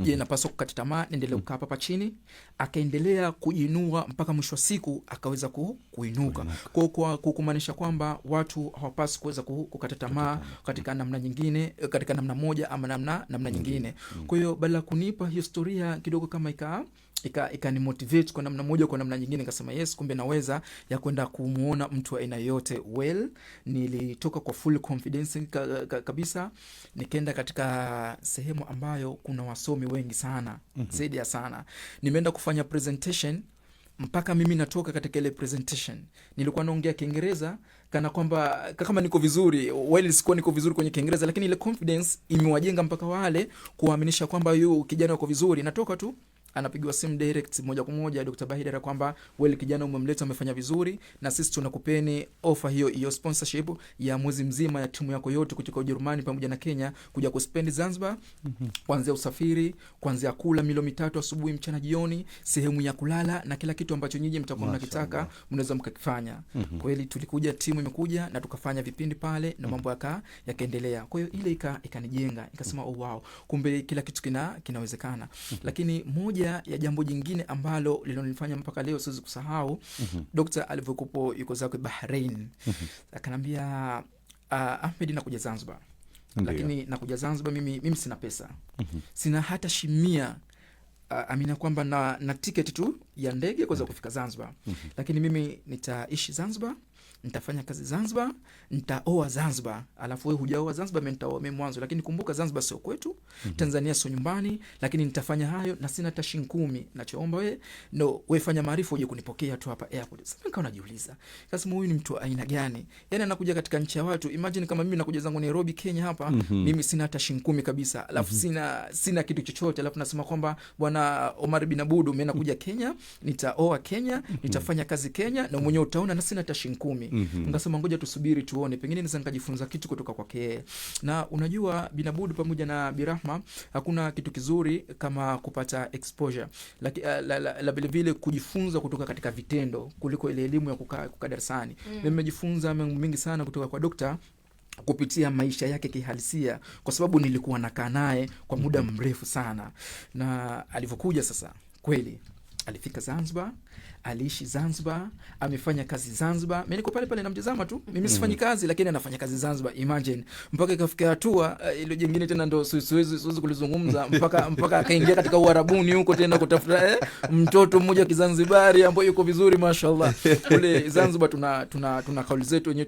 Speaker 4: Je, napaswa kukata tamaa, niendelee kukaa hapa chini? Akaendelea kuinua mpaka mwisho wa siku akaweza kuinuka. Kwa kumaanisha kwamba watu hawapaswi kuweza kukata tamaa katika namna nyingine, katika namna moja ama namna nyingine. Kwa hiyo badala kunipa historia kidogo kama ikani motivate kwa namna moja kwa namna nyingine, nikasema yes, kumbe naweza ya kwenda kumuona mtu wa aina yote. Nilitoka kwa full confidence kabisa, nikaenda katika sehemu ambayo kuna wasomi wengi sana, zaidi ya sana. Nimeenda kufanya presentation, mpaka mimi natoka katika ile presentation nilikuwa naongea Kiingereza kana kwamba kama niko vizuri, sikuwa niko vizuri kwenye Kiingereza, lakini ile confidence imewajenga mpaka wale kuaminisha kwamba yu kijana uko vizuri. Natoka tu anapigiwa simu direct moja kwa moja Dr. Bahidara kwamba kijana umemleta, amefanya vizuri, na sisi tunakupeni offer hiyo sponsorship ya mwezi mzima ya timu yako yote kutoka Ujerumani pamoja na Kenya kuja kuspend Zanzibar, kuanzia usafiri, kuanzia kula milo 3 asubuhi, mchana, jioni, sehemu ya kulala na kila kitu ambacho nyinyi mtakuwa mnakitaka mnaweza mkakifanya. Kweli tulikuja, timu imekuja na tukafanya vipindi pale na mambo yakaendelea. Kwa hiyo ile ikanijenga, ikasema wow, kumbe kila kitu kinawezekana. Lakini moja ya jambo jingine ambalo lilonifanya mpaka leo siwezi kusahau, Dr. alivyokupo yuko zake Bahrain, akanambia Ahmed, nakuja Zanzibar. Lakini nakuja Zanzibar mimi sina pesa. Sina hata shimia amina kwamba na tiketi tu ya ndege kuweza kufika Zanzibar. Lakini mimi nitaishi Zanzibar, nitafanya kazi Zanzibar, nitaoa Zanzibar. Alafu wewe hujaoa Zanzibar, mimi nitaoa mimi mwanzo. Lakini kumbuka Zanzibar sio kwetu, Tanzania sio nyumbani, lakini nitafanya hayo na sina hata shilingi 10. Nachoomba wewe fanya maarifa uje kunipokea tu hapa airport. Sasa nikawa najiuliza, sasa huyu ni mtu aina gani? Yaani anakuja katika nchi ya watu. Imagine kama mimi nakuja zangu Nairobi, Kenya hapa, mimi sina hata shilingi 10 kabisa. Alafu sina kitu chochote. Alafu nasema kwamba bwana Omar bin Abudu, mimi nakuja Kenya, nitaoa Kenya, nitafanya kazi Kenya, na mwenyewe utaona na sina hata shilingi 10. Ngasema ngoja tusubiri tuone, pengine naweza nikajifunza kitu kutoka kwake. Na unajua Binabudu pamoja na Birahma, hakuna kitu kizuri kama kupata exposure, la vile vile kujifunza kutoka katika vitendo kuliko ile elimu ya kukaa darasani. Mimi nimejifunza mambo mengi sana kutoka kwa dokta kupitia maisha yake kihalisia, kwa sababu nilikuwa nakaa naye kwa muda mrefu sana. Na alivyokuja sasa, kweli alifika Zanzibar, aliishi Zanzibar, amefanya kazi Zanzibar. Mimi niko pale namtazama tu. Mimi sifanyi kazi, lakini anafanya kazi Zanzibar. Imagine, mpaka ikafikia hatua ile jingine tena ndo siwezi kulizungumza, mpaka akaingia katika Uarabuni huko tena kutafuta mtoto mmoja Kizanzibari ambaye yuko vizuri mashallah. Kule Zanzibar tuna kauli zetu wenyewe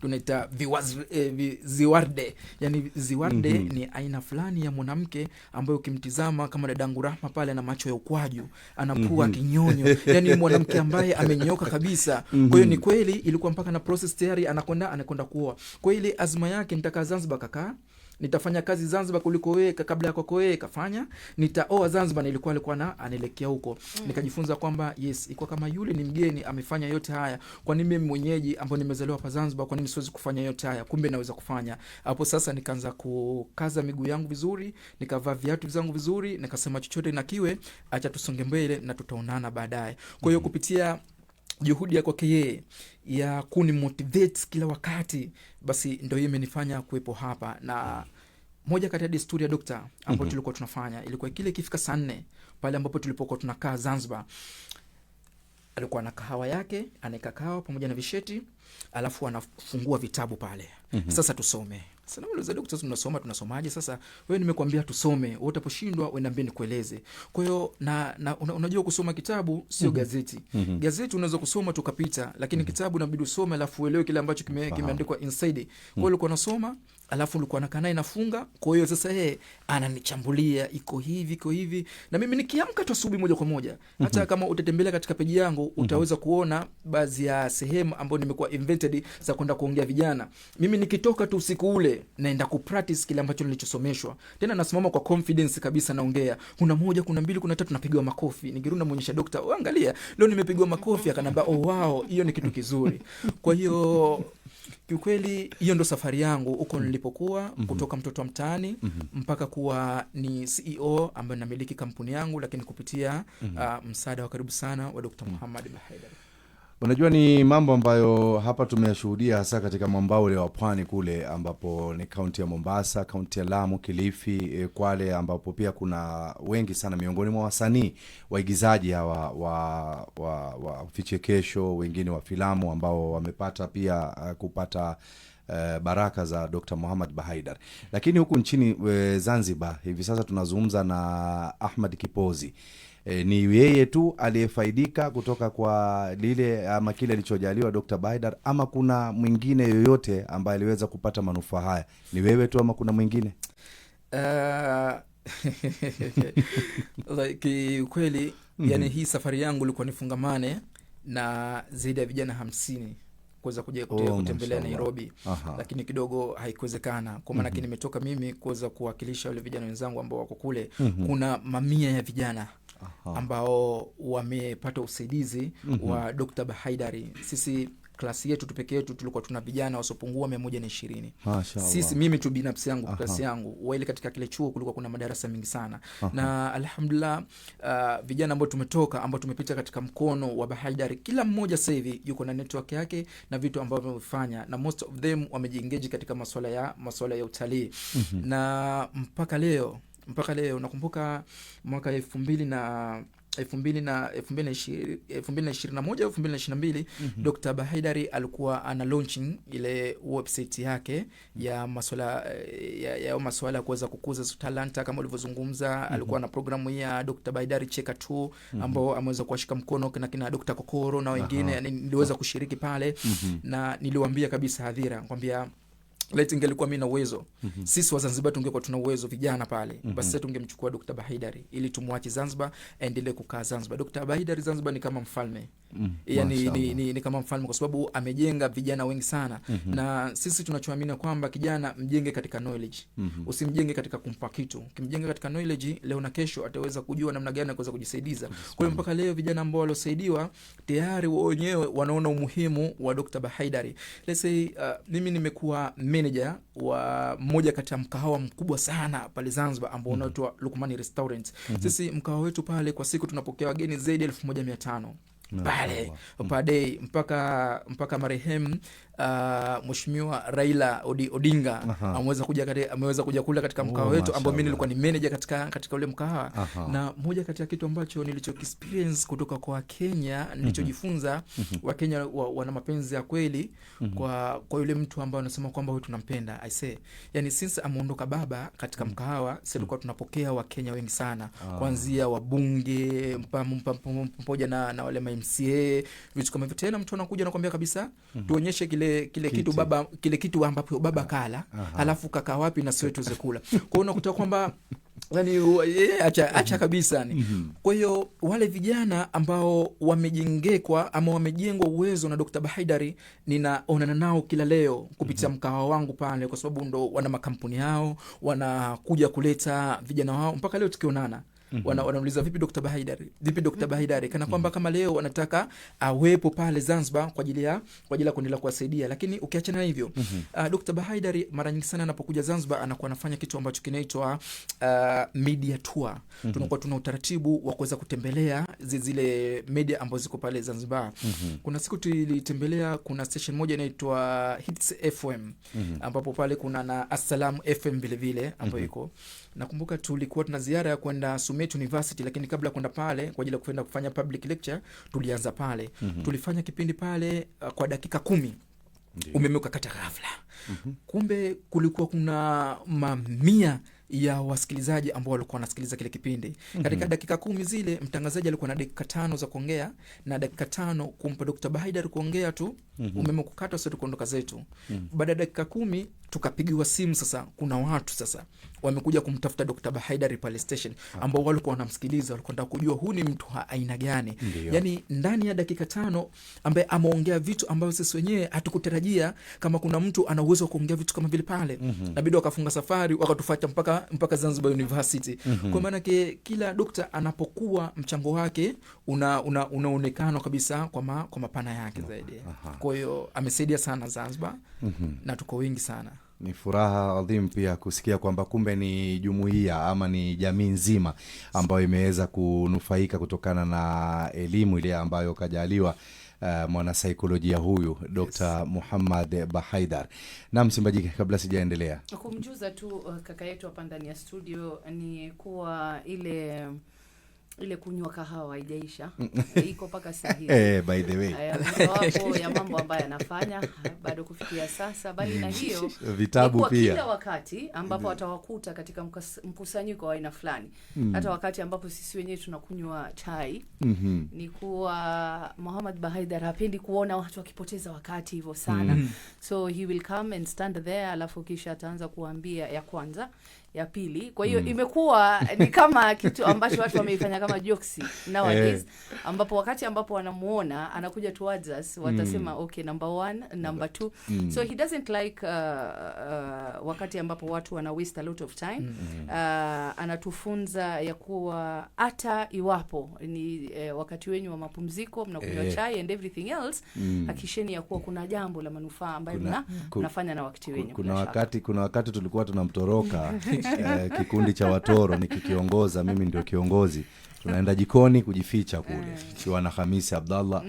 Speaker 4: tunaita ziwarde. Yani ziwarde ni aina fulani ya mwanamke ambayo ukimtizama kama dadangu Rahma pale, na macho ya ukwaju, anapua kinyonyo, yani mwanamke ambaye amenyoka kabisa. Kwa hiyo ni kweli ilikuwa mpaka na process tayari anakwenda kuoa. Kwa ile azma yake, nitakaa Zanzibar kaka, nitafanya kazi Zanzibar kuliko wewe, kabla yako wewe kafanya, nitaoa Zanzibar. Alikuwa anaelekea huko. Nikajifunza kwamba yes, iko kama yule ni mgeni amefanya yote haya, kwa nini mimi mwenyeji ambao nimezaliwa hapa Zanzibar, kwa nini siwezi kufanya yote haya? Kumbe naweza kufanya. Hapo sasa nikaanza kukaza miguu yangu vizuri, nikavaa viatu zangu vizuri, nikasema chochote na kiwe, acha tusonge mbele na tutaonana baadaye. Kwa hiyo kupitia juhudi ya kwake yeye ya kuni motivate kila wakati, basi ndio hiyo imenifanya kuwepo hapa. Na moja kati ya desturi ya dokta ambayo tulikuwa tunafanya, ilikuwa kile ikifika saa 4 pale ambapo tulipokuwa tunakaa Zanzibar, alikuwa na kahawa yake, anaeka kahawa pamoja na visheti, alafu anafungua vitabu pale. Sasa tusome. Sasa nauliza dokta, tunasomaje? Sasa wewe nimekuambia tusome, wewe utaposhindwa wewe niambie nikueleze. Kwa hiyo unajua kusoma kitabu sio gazeti. Gazeti unaweza kusoma tukapita, lakini kitabu inabidi usome alafu uelewe kile ambacho kimeandikwa inside. Kwa hiyo ulikuwa unasoma, alafu ulikuwa unakaa naye nafunga. Kwa hiyo sasa yeye ananichambulia, iko hivi, na mimi nikiamka tu asubuhi moja kwa moja, hata kama utatembelea katika peji yangu utaweza kuona baadhi ya sehemu ambazo nimekuwa invented za kwenda kuongea vijana. Mimi nikitoka tu usiku ule naenda kupractice kile ambacho nilichosomeshwa, tena nasimama kwa confidence kabisa, naongea, kuna 1, kuna 2, kuna 3, napigwa makofi. Nikirudi namuonyesha dokta, angalia leo nimepigwa makofi. Akanambia wow, hiyo ni kitu kizuri. Kwa hiyo kiukweli hiyo ndo safari yangu huko nilipokuwa, kutoka mtoto wa mtaani mpaka kuwa ni CEO ambaye namiliki kampuni yangu, lakini kupitia msaada wa karibu sana wa Dr. Muhammad Bahidara.
Speaker 1: Unajua ni mambo ambayo hapa tumeyashuhudia hasa katika mwambao ule wa pwani kule, ambapo ni kaunti ya Mombasa, kaunti ya Lamu, Kilifi, Kwale, ambapo pia kuna wengi sana miongoni mwa wasanii waigizaji hawa wa vichekesho, wengine wa filamu ambao wamepata pia kupata baraka za Dr. Muhammad Bahaidar. Lakini huku nchini Zanzibar hivi sasa tunazungumza na Ahmad Kipozi. Ni yeye tu aliyefaidika kutoka kwa lile ama kile alichojaliwa Dr. Bahaidar, ama kuna mwingine yoyote ambaye aliweza kupata manufaa haya? Ni wewe tu ama kuna mwingine?
Speaker 4: Kweli, yani hii safari yangu ilikuwa nifungamane na zaidi ya vijana 50 kuweza kuja kutembelea Nairobi. Lakini kidogo haikuwezekana kwa maana nimetoka mimi kuweza kuwakilisha wale vijana wenzangu ambao wako kule. Kuna mamia ya vijana ambao wamepata usaidizi wa Dr. Bahaidari. Sisi klasi yetu tu pekee yetu tulikuwa tuna vijana wasopungua 120. Sisi mimi tu binafsi yangu klasi yangu, wale katika kile chuo kulikuwa kuna madarasa mengi sana. Na alhamdulillah vijana ambao tumetoka ambao tumepita katika mkono wa Bahaidari, kila mmoja sasa hivi yuko na network yake na vitu ambavyo wamefanya, na most of them wamejiengage katika masuala ya utalii. Na mpaka leo nakumbuka mwaka 2021-2022 Dr. Bahaidari alikuwa ana launching ile website yake ya masuala ya kuweza kukuza talanta kama ulivyozungumza. Alikuwa na programu ya Dr. Bahaidari Cheka Tu ambao ameweza kuwashika mkono kina Dr. Kokoro na wengine. Niliweza kushiriki pale na niliwaambia kabisa hadhira kwambia leti ingelikuwa mimi na uwezo, sisi wa Zanzibar tungekuwa tuna uwezo vijana pale, basi sasa tungemchukua Dr. Bahaidari ili tumwache Zanzibar aendelee kukaa Zanzibar. Dr. Bahaidari Zanzibar ni kama mfalme. Yani ni kama mfalme kwa sababu amejenga vijana wengi sana. Na sisi tunachoamini kwamba kijana mjenge katika knowledge. Usimjenge katika kumpa kitu. Kimjenge katika knowledge, leo na kesho ataweza kujua namna gani kuweza kujisaidiza. Kwa hiyo mpaka leo vijana ambao waliosaidiwa tayari wenyewe wanaona umuhimu wa Dr. Bahaidari. Let's say mimi nimekuwa manager wa mmoja kati ya mkahawa mkubwa sana pale Zanzibar ambao unaitwa Lukmani Restaurant. Sisi mkahawa wetu pale kwa siku tunapokea wageni zaidi ya 1500 pale per day, mpaka marehemu Mheshimiwa Raila Odinga ameweza kuja kula katika mkahawa wetu ambao mimi nilikuwa ni manager katika ule mkahawa. Na moja kati ya kitu ambacho experience kutoka kwa Kenya nilichojifunza, wa Kenya wana mapenzi ya kweli kwa yule mtu ambaye anasema kwamba wewe tunampenda. I say yani since ameondoka baba katika mkahawa, sisi tulikuwa tunapokea wa Kenya wengi sana, kuanzia wabunge pamoja na wale MCA, vitu kama hivyo. Tena mtu anakuja anakuambia kabisa tuonyeshe kile kitu ambapo baba kala, alafu kaka wapi na sio tuweze kula. Kwa hiyo unakuta kwamba yani acha kabisa ni. Kwa hiyo wale vijana ambao wamejengekwa ama wamejengwa uwezo na Dr. Bahaidari, ninaonana nao kila leo kupitia mkahawa wangu pale, kwa sababu ndo wana makampuni yao, wanakuja kuleta vijana wao. Mpaka leo tukionana wanauliza vipi Dr. Bahaidari, kana kwamba kama leo wanataka awepo pale Zanzibar kwa ajili ya kuendelea kuwasaidia. Lakini ukiachana hivyo, Dr. Bahaidari mara nyingi sana anapokuja Zanzibar anakuwa anafanya kitu ambacho kinaitwa media tour. Tunakuwa tuna utaratibu wa kuweza kutembelea zile media ambazo ziko pale Zanzibar. Kuna siku tulitembelea, kuna station moja inaitwa Hits FM ambapo pale kuna na Assalamu FM vile ambayo iko. Nakumbuka tulikuwa tuna ziara ya kwenda Summit University, lakini kabla kwenda pale kwa ajili ya kwenda kufanya public lecture, tulianza pale. Tulifanya kipindi pale kwa dakika 10. Umeme ukakata ghafla. Kumbe kulikuwa kuna mamia ya wasikilizaji ambao walikuwa wanasikiliza kile kipindi. Katika dakika 10 zile, mtangazaji alikuwa na dakika 5 za kuongea na dakika 5 kumpa Dr. Bahaidari kuongea tu. Umeme kukata, sasa tukaondoka zetu. Baada ya dakika 10 tukapigiwa simu. Sasa kuna watu sasa wamekuja kumtafuta Dr. Bahaidari pale station, ambao walikuwa wanamsikiliza, walikuwa wanataka kujua huu ni mtu wa aina gani. Yani ndani ya dakika 5 ambaye ameongea vitu ambavyo sisi wenyewe hatukutarajia kama kuna mtu ana uwezo wa kuongea vitu kama vile pale. Nabidi wakafunga safari wakatufuata mpaka Zanzibar University. Kwa maana kila dokta anapokuwa mchango wake unaonekana kabisa kwa mapana yake zaidi. Kwa hiyo amesaidia sana Zanzibar na tuko wengi sana.
Speaker 1: Ni furaha adhimu pia kusikia kwamba kumbe ni jumuiya ama ni jamii nzima ambayo imeweza kunufaika kutokana na elimu ile ambayo kajaliwa mwanasaikolojia huyu Dr. Muhammad Bahaidar. Na Msimbaji, kabla sijaendelea
Speaker 2: kumjuza tu kaka yetu hapa ndani ya studio ni kuwa ile kunywa kahawa haijaisha. Iko paka sahihi.
Speaker 1: By the way.
Speaker 2: Wapo ya mambo ambayo anafanya bado kufikia sasa, bali na hiyo
Speaker 1: vitabu pia.
Speaker 2: Kila wakati ambapo atawakuta katika mkusanyiko wa aina fulani. Hata wakati ambapo sisi wenyewe tunakunywa chai, ni kuwa Muhammad Bahaidar hapendi kuona watu wakipoteza wakati hivyo sana. So he will come and stand there, alafu kisha ataanza kuambia ya kwanza, ya pili. Kwa hiyo imekuwa ni kama kitu ambacho watu wameifanya kama jokes nowadays, ambapo wakati ambapo wanamuona anakuja towards us, watasema okay, number 1, number 2. So he doesn't like wakati ambapo watu wana waste a lot of time. Anatufunza ya kuwa hata iwapo ni wakati wenyu wa mapumziko, mnakunywa chai and everything else, hakisheni ya kuwa kuna jambo la manufaa ambayo mnafanya na wakati wenyu.
Speaker 1: Kuna wakati tulikuwa tunamtoroka kikundi cha watoro nikikiongoza, mimi ndio kiongozi. Tunaenda jikoni kujificha kule. Kiwa na Hamisi Abdallah.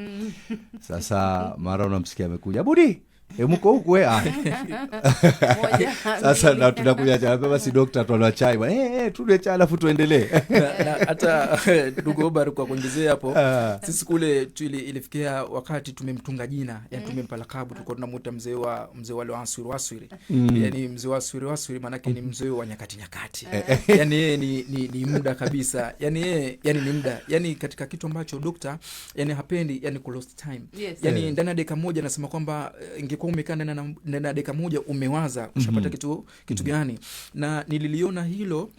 Speaker 1: Sasa mara unamsikia amekuja, "Abudi, mko huku Sasa na tunakuja chai, basi daktari tuanwa chai. Tule chai alafu tuendelee.
Speaker 4: Hata ndugu Obar kwa kuongezea hapo, sisi kule ilifikia wakati tumemtunga jina, yani tumempa lakabu, tulikuwa tunamuita mzee wa waswiri. Yani mzee wa waswiri maana yake ni mzee wa nyakati. Yani yeye ni muda kabisa. Yani ni muda. Yani katika kitu ambacho dokta yani hapendi yani ku lost time. Yani ndani ya dakika moja nasema kwamba ingekuwa umekaa ndani ya dakika moja umewaza ushapata kitu gani. Na nililiona hilo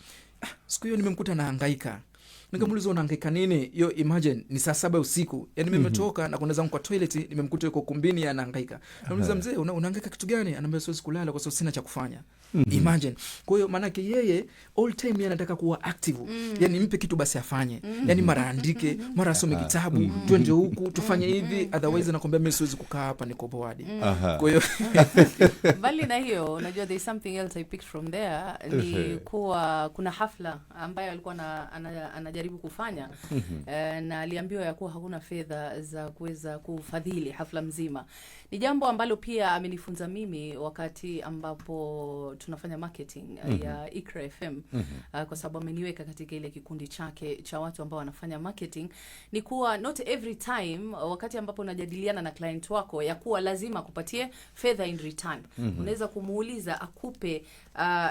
Speaker 4: siku hiyo, nimemkuta nahangaika. Nikamuuliza unahangaika nini? Yo imagine ni saa 7 usiku. Yaani nimetoka na kwenda zangu kwa toilet, nimemkuta yuko kumbini anahangaika. Namuuliza mzee, unahangaika kitu gani? Ananiambia siwezi kulala kwa sababu sina cha kufanya. Imagine. Kwa hiyo maana yake yeye all time yeye anataka kuwa active. Yaani mpe kitu basi afanye. Yaani mara andike, mara asome kitabu, twende huku, tufanye hivi, otherwise nakwambia mimi siwezi kukaa hapa niko bored. Kwa hiyo
Speaker 2: bali na hiyo, unajua there is something else I picked from there, ni kuwa kuna hafla ambayo alikuwa anajaribu kufanya na aliambiwa ya kuwa hakuna fedha za kuweza kufadhili hafla mzima. Ni jambo ambalo pia amenifunza mimi wakati ambapo tunafanya marketing ya Iqra FM, kwa sababu ameniweka katika ile kikundi chake cha watu ambao wanafanya marketing, ni kuwa not every time wakati ambapo unajadiliana na client wako ya kuwa lazima kupatie fedha in return. Unaweza kumuuliza akupe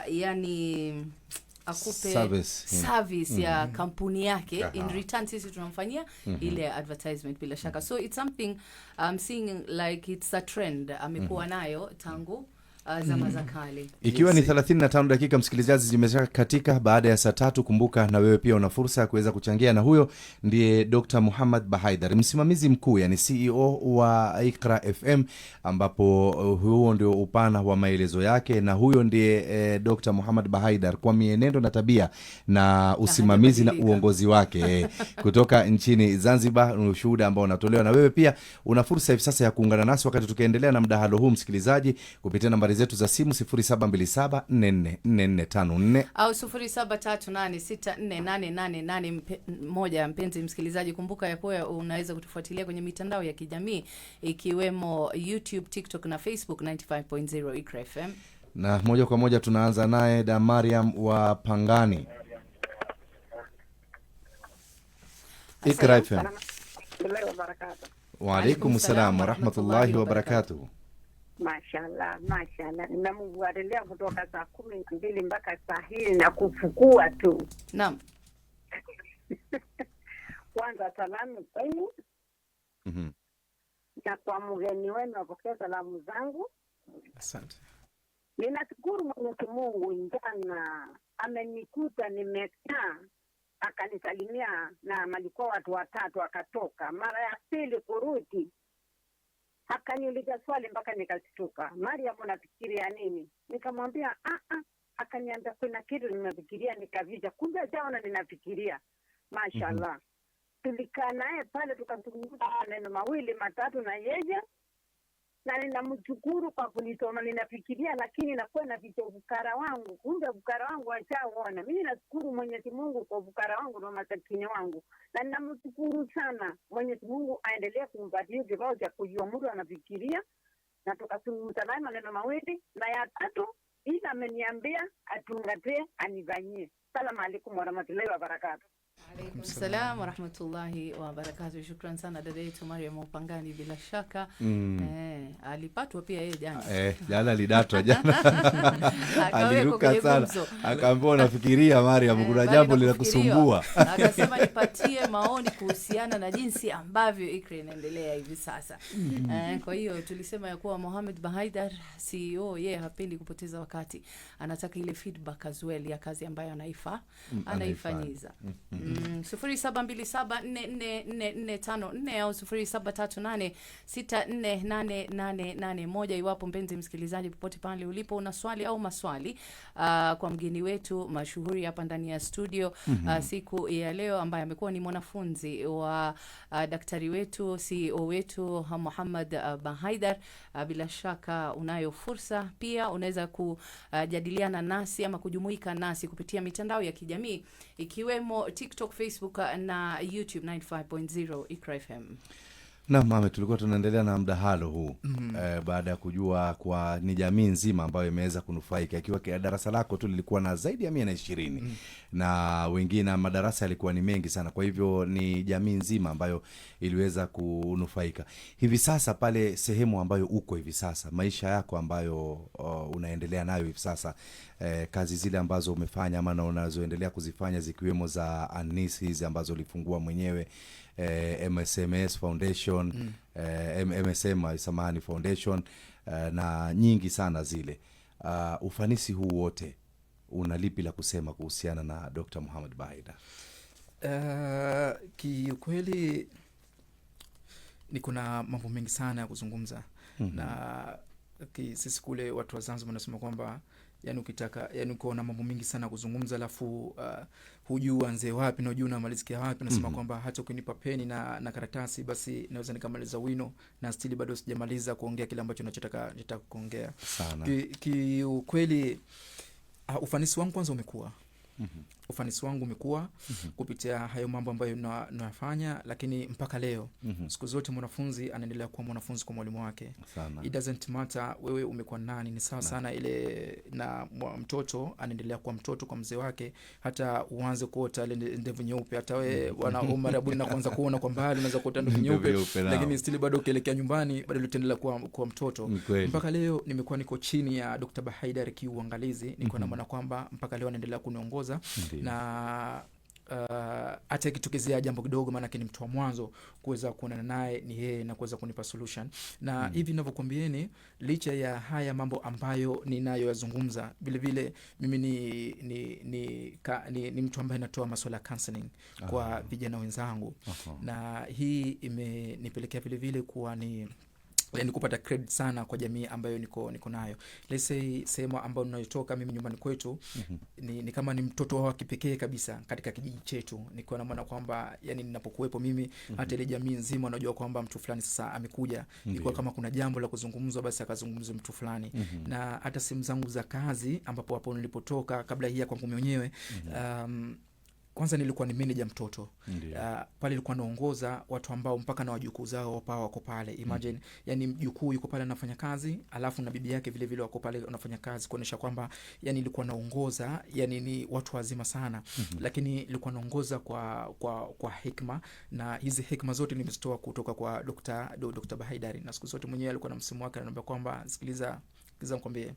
Speaker 2: yani akupe service ya kampuni yake, in return sisi tunamfanyia ile advertisement bila shaka. So it's something I'm seeing like it's a trend amekuwa nayo tangu zama za kale.
Speaker 1: Ikiwa ni 35 dakika msikilizaji zimesha katika baada ya saa 3. Kumbuka na wewe pia una fursa ya kuweza kuchangia, na huyo ndiye Dr. Muhammad Bahaidar, msimamizi mkuu yani CEO wa Iqra FM, ambapo huo ndio upana wa maelezo yake. Na huyo ndiye Dr. Muhammad Bahaidar kwa mienendo na tabia na usimamizi na uongozi wake kutoka nchini Zanzibar. Ushuhuda ambao unatolewa, na wewe pia una fursa hivi sasa ya kuungana nasi wakati tukiendelea na mdahalo huu msikilizaji, kupitia nambari zetu za simu 0727444454
Speaker 2: au 0738648881. Mpenzi msikilizaji, kumbuka ya kuwa unaweza kutufuatilia kwenye mitandao ya kijamii ikiwemo YouTube, TikTok na Facebook 95.0 Iqra FM.
Speaker 1: Na moja kwa moja tunaanza naye da Mariam wa Pangani. Iqra FM. Wa alaikum salam wa rahmatullahi wa barakatuh.
Speaker 5: Mashallah. Na Mungu aendelea kutoka saa 12 mpaka saa hii na kufukua tu.
Speaker 2: Naam.
Speaker 5: Kwanza salamu kwenu. Na kwa mgeni wenu apokea salamu zangu.
Speaker 4: asante.
Speaker 5: Ninashukuru Mwenyezi Mungu, jana amenikuta nimekaa akanisalimia na malikuwa watu 3 akatoka. Mara ya pili kurudi akaniuliza swali mpaka nikashtuka, "Mariam unafikiria nini?" Nikamwambia akaniambia kuna kitu nimefikiria, nikavija kumbe jaona ninafikiria. Mashallah. Tulikaa naye pale tukazungumza maneno 2 matatu na yeye na ninamshukuru kwa kunitoma. Ninafikiria lakini nakuwa na vicho ufukara wangu, kumbe ufukara wangu washauona. Mimi nashukuru Mwenyezi Mungu kwa ufukara wangu na maskini wangu, na ninamshukuru sana Mwenyezi Mungu aendelee kumpatia kibao cha kujua mtu anafikiria, na tukazungumza naye maneno mawili, na ya tatu ila ameniambia atungatee anifanyie. Salamu alaykum wa rahmatullahi wa barakatuh.
Speaker 2: Alaykum salam wa rahmatullahi wa barakatuh. Shukran sana dada yetu Mariam Upangani, bila shaka alipatwa pia yeye jana.
Speaker 1: Jana alidatwa jana. Aliruka sana. Akaambia unafikiria Mariam kuna jambo linakusumbua.
Speaker 2: Akasema nipatie maoni kuhusiana na jinsi ambavyo ICRA inaendelea hivi sasa. Kwa hiyo tulisema ya kuwa Mohamed Bahaidar CEO yeye hapendi kupoteza wakati. Anataka ile feedback as well ya kazi ambayo anaifanyiza. 0727444454 au 0738648881. Iwapo mpenzi msikilizaji popote pale ulipo una swali au maswali kwa mgeni wetu mashuhuri hapa ndani ya studio siku ya leo, ambaye amekuwa ni mwanafunzi wa daktari wetu CEO wetu Mohamed Bahaidar, bila shaka unayo fursa pia, unaweza kujadiliana nasi ama kujumuika nasi kupitia mitandao ya kijamii ikiwemo TikTok, Facebook na YouTube 95.0 ICRA FM.
Speaker 1: Mame, tulikuwa tunaendelea na mdahalo huu baada ya kujua kwa ni jamii nzima ambayo imeweza kunufaika. Ikiwa darasa lako tu lilikuwa na zaidi ya 120 na wengine madarasa yalikuwa ni mengi sana, kwa hivyo ni jamii nzima ambayo iliweza kunufaika. Hivi sasa pale sehemu ambayo uko hivi sasa, maisha yako ambayo unaendelea nayo hivi sasa, kazi zile ambazo umefanya ama unazoendelea kuzifanya zikiwemo za Anisi hizi ambazo ulifungua mwenyewe, MSMS Foundation, MSM Samahani Foundation, na nyingi sana zile, ufanisi huu wote unalipi la kusema kuhusiana na Dr. Mohamed Bahaidar?
Speaker 4: Kiukweli ni kuna mambo mengi sana ya kuzungumza. Na sisi kule watu wa Zanzibar wanasema kwamba yani ukitaka, yani ukiona mambo mengi sana kuzungumza alafu hujui uanze wapi na hujui unamalizikia wapi, nasema kwamba hata ukinipa peni na karatasi basi naweza nikamaliza wino na stili bado sijamaliza kuongea kile ambacho ninachotaka kuongea sana. Kiukweli ufanisi wangu kwanza umekuwa ufanisi wangu umekuwa kupitia hayo mambo ambayo nafanya, lakini mpaka leo siku zote mwanafunzi anaendelea kuwa mwanafunzi kwa mwalimu wake sana. It doesn't matter wewe umekuwa nani, ni sawa sana ile na mtoto anaendelea kuwa mtoto kwa mzee wake, hata uanze kuota ile ndevu nyeupe, hata wewe wana Omar Abudi na kuanza kuona kwa mbali unaweza kuota ndevu nyeupe, lakini still bado ukielekea nyumbani bado utaendelea kuwa mtoto. Mpaka leo nimekuwa niko chini ya Dr. Bahaidar kiuangalizi, niko na maana kwamba mpaka leo anaendelea kuniongoza. Na hata ikitokezea jambo kidogo, maana ni mtu wa mwanzo kuweza kuonana naye ni yeye na kuweza kunipa solution. Na hivi ninavyokuambieni, licha ya haya mambo ambayo ninayoyazungumza, vile vile mimi ni mtu ambaye natoa masuala ya counseling kwa vijana wenzangu. Na hii imenipelekea vile vile kuwa ni kupata credit sana kwa jamii ambayo niko nayo. Let's say sehemu ambayo ninayotoka mimi nyumbani kwetu ni kama ni mtoto wa kipekee kabisa katika kijiji chetu. Niko na maana kwamba yani ninapokuepo mimi hata ile jamii nzima unajua kwamba mtu fulani sasa amekuja. Ilikuwa kama kuna jambo la kuzungumzwa basi akazungumza mtu fulani. Na hata sehemu zangu za kazi ambapo hapo nilipotoka kabla hii kwangu mwenyewe, kwanza nilikuwa ni manager mtoto. Pale nilikuwa naongoza watu ambao mpaka na wajukuu zao wako pale. Imagine, yani mjukuu yuko pale anafanya kazi, alafu na bibi yake vile vile wako pale wanafanya kazi, kuonesha kwamba yani nilikuwa naongoza, yani ni watu wazima sana. Lakini nilikuwa naongoza kwa hikma, na hizi hikma zote nimezitoa kutoka kwa Dr. Bahaidar. Na siku zote mwenyewe alikuwa na msimu wake ananiambia kwamba sikiliza nikwambie,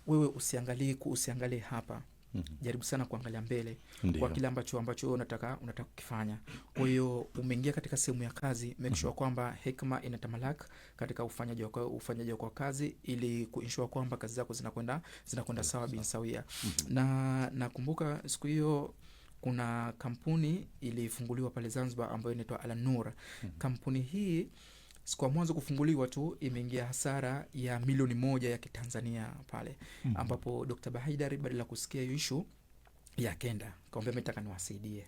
Speaker 4: wewe usiangalie hapa. Jaribu sana kuangalia mbele. Kwa kile ambacho unataka kukifanya. Kwa hiyo umeingia katika sehemu ya kazi, make sure kwamba hekima inatamalak katika ufanyaji wa kazi, ili kuensure kwamba kazi zako zinakwenda sawa bin sawia. Na nakumbuka siku hiyo kuna kampuni ilifunguliwa pale Zanzibar ambayo inaitwa Al-Nur. Kampuni hii siku ya mwanzo kufunguliwa tu imeingia hasara ya milioni 1 ya Kitanzania pale, ambapo Dr. Bahaidar badala kusikia issue ya kenda akamwambia mimi nataka niwasaidie.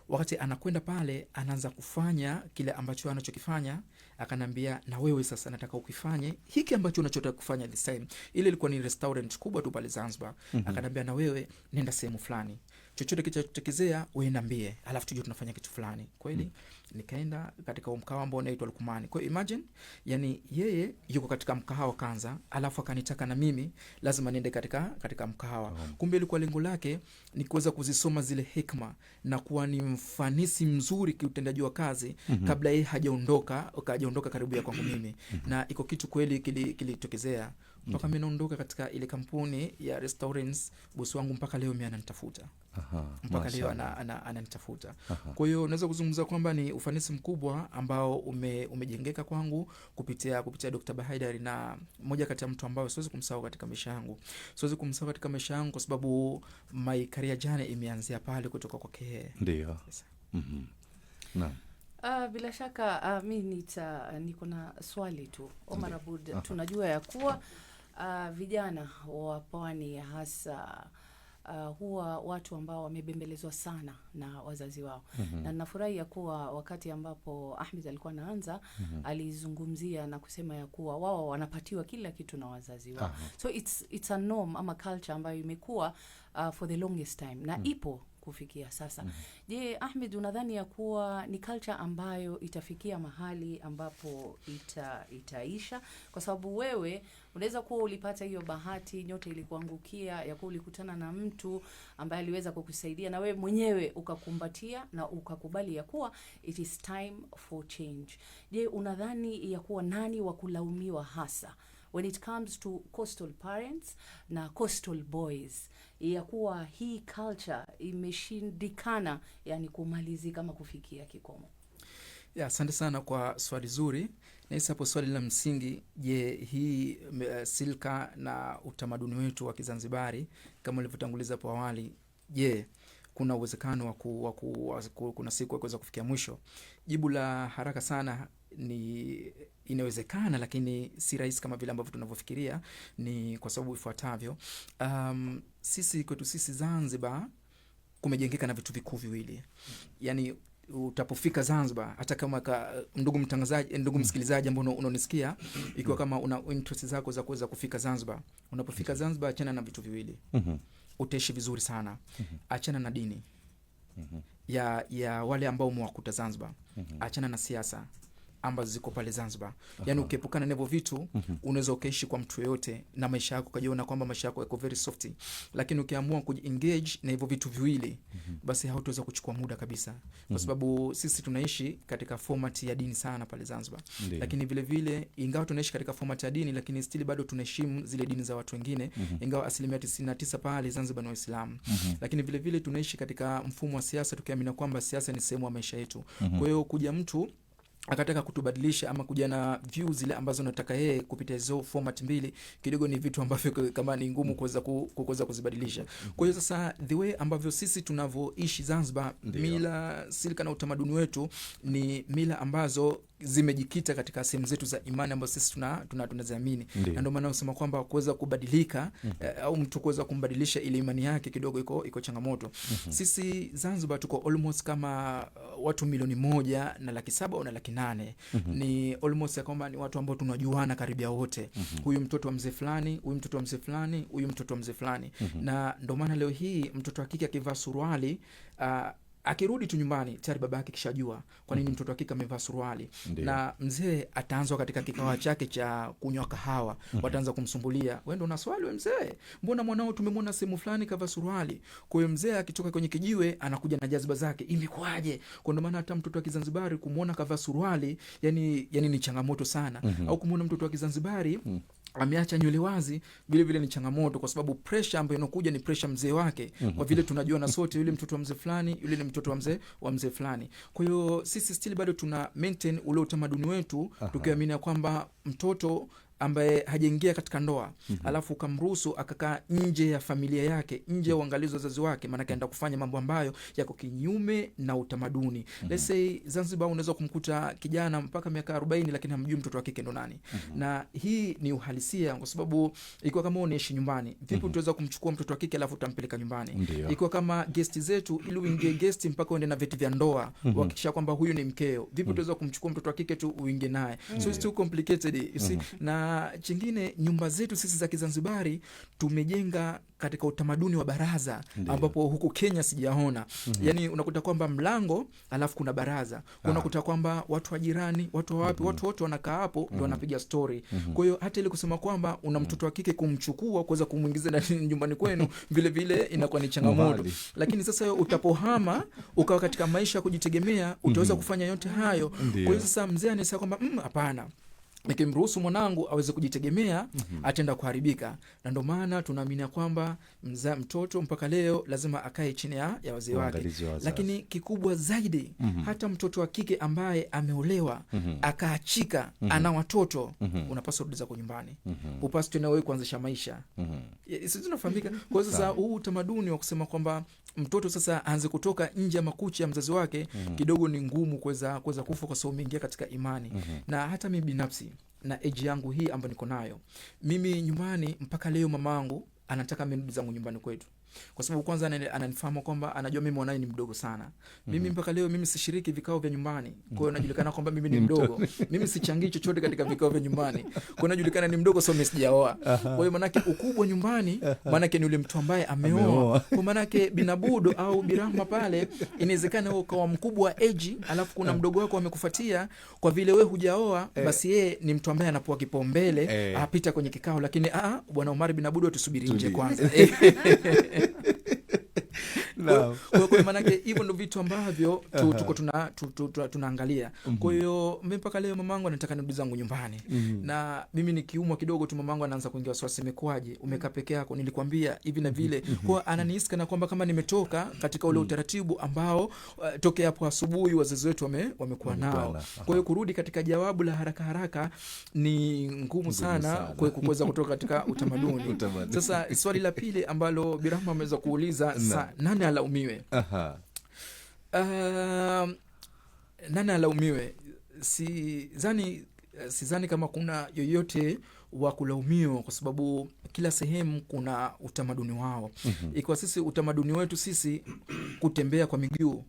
Speaker 4: Wakati anakwenda pale anaanza kufanya kile ambacho anachokifanya, akanambia na wewe sasa nataka ukifanye hiki ambacho unachotaka kufanya this time. Ile ilikuwa ni restaurant kubwa tu pale Zanzibar. Akanambia na wewe nenda sehemu fulani, chochote kichachotokezea wewe niambie, alafu tuje tunafanya kitu fulani. Kweli nikaenda katika mkahawa ambao unaitwa Lukumani. Kwa imagine, yani yeye yuko katika mkahawa kanza, alafu akanitaka na mimi lazima niende katika mkahawa. Kumbe ilikuwa lengo lake ni kuweza kuzisoma zile hikma na kuwa ni mfanisi mzuri kiutendaji wa kazi kabla yeye hajaondoka karibu ya kwangu mimi. Na iko kitu kweli kilitokezea mpaka mimi naondoka katika ile kampuni ya restaurants, bosi wangu mpaka leo mimi ananitafuta. Mpaka leo ananitafuta. Kwa hiyo naweza kuzungumza kwamba ni ufanisi mkubwa ambao umejengeka kwangu kupitia Dr. Bahaidar, na moja kati ya mtu ambao siwezi kumsahau katika maisha yangu. Kwa sababu my career journey imeanzia pale kutoka kwake.
Speaker 1: Ndio.
Speaker 4: Yes.
Speaker 1: Naam.
Speaker 2: Bila shaka mimi niko na swali tu Omar Aboud. Tunajua ya kuwa vijana wa pwani hasa huwa watu ambao wamebembelezwa sana na wazazi wao. Na ninafurahi ya kuwa wakati ambapo Ahmed alikuwa anaanza alizungumzia na kusema ya kuwa wao wanapatiwa kila kitu na wazazi wao. So it's a norm ama culture ambayo imekuwa for the longest time na ipo kufikia sasa. Je, Ahmed, unadhani ya kuwa ni culture ambayo itafikia mahali ambapo itaisha? Kwa sababu wewe unaweza kuwa ulipata hiyo bahati, nyota ilikuangukia ya kuwa ulikutana na mtu ambaye aliweza kukusaidia na wewe mwenyewe ukakumbatia na ukakubali ya kuwa it is time for change. Je, unadhani ya kuwa nani wa kulaumiwa hasa when it comes to coastal parents na coastal boys, ya kuwa hii culture imeshindikana yani kumalizika kama kufikia kikomo?
Speaker 4: Asante sana kwa swali zuri. Na hisa hapo swali la msingi, je, hii silka na utamaduni wetu wa Kizanzibari kama ulivyotanguliza hapo awali, je, kuna uwezekano kuna siku ya kuweza kufikia mwisho? Jibu la haraka sana ni inawezekana, lakini si rahisi kama vile ambavyo tunavyofikiria. Ni kwa sababu ifuatavyo. Kwetu sisi Zanzibar kumejengeka na vitu vikuu viwili. Yani utapofika Zanzibar, hata kama ndugu msikilizaji ambao unanisikia, ikiwa kama una interest zako za kuweza kufika Zanzibar, unapofika Zanzibar achana na vitu viwili. Utaishi vizuri sana. Achana na dini ya wale ambao umewakuta Zanzibar. Achana na siasa ambazo ziko pale Zanzibar. Yani ukiepukana na hivyo vitu, unaweza ukaishi kwa mtu yote na maisha yako kajiona kwamba maisha yako yako very soft. Lakini ukiamua kuengage na hivyo vitu viwili, basi hautaweza kuchukua muda kabisa. Kwa sababu sisi tunaishi katika format ya dini sana pale Zanzibar. Lakini vile vile ingawa tunaishi katika format ya dini, lakini still bado tunaheshimu zile dini za watu wengine. Ingawa 99% pale Zanzibar ni Waislamu. Lakini vile vile tunaishi katika mfumo wa siasa tukiamini kwamba siasa ni sehemu ya maisha yetu. Kwa hiyo kuja mtu akataka kutubadilisha ama kuja na views zile ambazo nataka yeye kupitia hizo format mbili, kidogo ni vitu ambavyo kama ni ngumu kuweza kuzibadilisha. Kwa hiyo sasa the way ambavyo sisi tunavyoishi Zanzibar, mila, silka na utamaduni wetu ni mila ambazo zimejikita katika sehemu zetu za imani ambazo sisi tunaziamini. Na ndio maana nasema kwamba kuweza kubadilika au mtu kuweza kumbadilisha ile imani yake kidogo iko changamoto. Sisi Zanzibar tuko almost kama watu 1,100,000 na 700,000 au 800,000. Ni almost ya kwamba ni watu ambao tunajuana karibia wote. Huyu mtoto wa mzee fulani, huyu mtoto wa mzee fulani, huyu mtoto wa mzee fulani. Na ndio maana leo hii mtoto wa kike akivaa suruali, akirudi tu nyumbani tayari baba yake kishajua kwa nini mtoto wa kike amevaa suruali. Na mzee ataanza katika kikao chake cha kunywa kahawa, wataanza kumsumbulia, wewe ndo una swali wewe mzee, mbona mwanao tumemwona sehemu fulani kavaa suruali? Kwa hiyo mzee akitoka kwenye kijiwe anakuja na jaziba zake, imekwaje? Kwa ndio maana hata mtoto wa Kizanzibari kumuona kavaa suruali yani ni changamoto sana. Au kumuona mtoto wa Kizanzibari ameacha nywele wazi vile vile ni changamoto, kwa sababu pressure ambayo inakuja ni pressure mzee wake. Kwa vile tunajua na sote yule mtoto wa mzee fulani, yule ni mtoto wa mzee fulani. Kwa hiyo sisi still bado tuna maintain ule utamaduni wetu tukiamini kwamba mtoto ambaye hajaingia katika ndoa alafu ukamruhusu akakaa nje ya familia yake, nje ya uangalizi wa wazazi wake, maana kaenda kufanya mambo ambayo yako kinyume na utamaduni. Let's say Zanzibar unaweza kumkuta kijana mpaka miaka 40 lakini hamjui mtoto wa kike ndo nani. Na hii ni uhalisia, kwa sababu ikiwa kama unaishi nyumbani, vipi utaweza kumchukua mtoto wa kike alafu utampeleka nyumbani? Ikiwa kama guest zetu, ili uingie guest mpaka uende na vyeti vya ndoa, uhakikisha kwamba huyu ni mkeo. Vipi utaweza kumchukua mtoto wa kike tu uingie naye? So it's too complicated, you see. Na chingine, nyumba zetu sisi za Kizanzibari tumejenga katika utamaduni wa baraza, ambapo huku Kenya sijaona. Yani unakuta kwamba mlango alafu kuna baraza. Unakuta kwamba watu wa jirani, watu wa wapi, watu wote wanakaa hapo ndio wanapiga story. Kwa hiyo hata ile kusema kwamba una mtoto wa kike kumchukua kuweza kumuingiza ndani nyumbani kwenu, vile vile inakuwa ni changamoto. Lakini sasa utapohama ukawa katika maisha ya kujitegemea, utaweza kufanya yote hayo. Kwa hiyo sasa mzee anasema kwamba hapana, nikimruhusu mwanangu aweze kujitegemea atenda kuharibika. Na ndio maana tunaamini kwamba mtoto mpaka leo lazima akae chini ya wazee wake. Lakini kikubwa zaidi, hata mtoto wa kike ambaye ameolewa akaachika, ana watoto, unapaswa rudi zako nyumbani. Upaswi tena wewe kuanzisha maisha. Sisi tunafahamika. Kwa sasa huu utamaduni wa kusema kwamba mtoto sasa aanze kutoka nje ya makuchi ya mzazi wake, kidogo ni ngumu kuweza kufa, kwa sababu umeingia katika imani. Na hata mimi binafsi na age yangu hii ambayo niko nayo, mimi nyumbani mpaka leo mamangu anataka mimi zangu nyumbani kwetu, kwa sababu kwanza ananifahamu kwamba anajua mimi mwanae ni mdogo sana. Mimi mpaka leo mimi sishiriki vikao vya nyumbani. Kwa hiyo najulikana kwamba mimi ni mdogo. Mimi sichangii chochote katika vikao vya nyumbani. Kwa hiyo najulikana ni mdogo, so mimi sijaoa. Kwa hiyo manake ukubwa nyumbani, manake ni yule mtu ambaye ameoa. Kwa manake binabudo au birahma pale, inawezekana wewe ukawa mkubwa wa age, alafu kuna mdogo wako amekufuatia, kwa vile wewe hujaoa, basi yeye ni mtu ambaye anapoa kipaumbele, apita kwenye kikao. Lakini bwana Omar binabudo tusubiri nje kwanza. Kwa manake hivyo ndo vitu ambavyo tuko tunaangalia. Kwa hiyo mimi mpaka leo mamangu anataka nirudi zangu nyumbani. Na mimi nikiumwa kidogo tu mamangu anaanza kuingia wasiwasi, imekwaje umekaa peke yako, nilikwambia hivi na vile. Kwa ananihisi na kwamba kama nimetoka katika ule utaratibu ambao tokea hapo asubuhi wazazi wetu wamekuwa nao. Kwa hiyo kurudi katika jawabu la haraka ni ngumu sana kuweza kutoka katika utamaduni. Sasa swali la pili ambalo Birahma ameweza kuuliza, nani alaumiwe? Nani alaumiwe? Sidhani kama kuna yoyote wa kulaumiwa, kwa sababu kila sehemu kuna utamaduni wao. Ikiwa sisi utamaduni wetu sisi kutembea kwa miguu,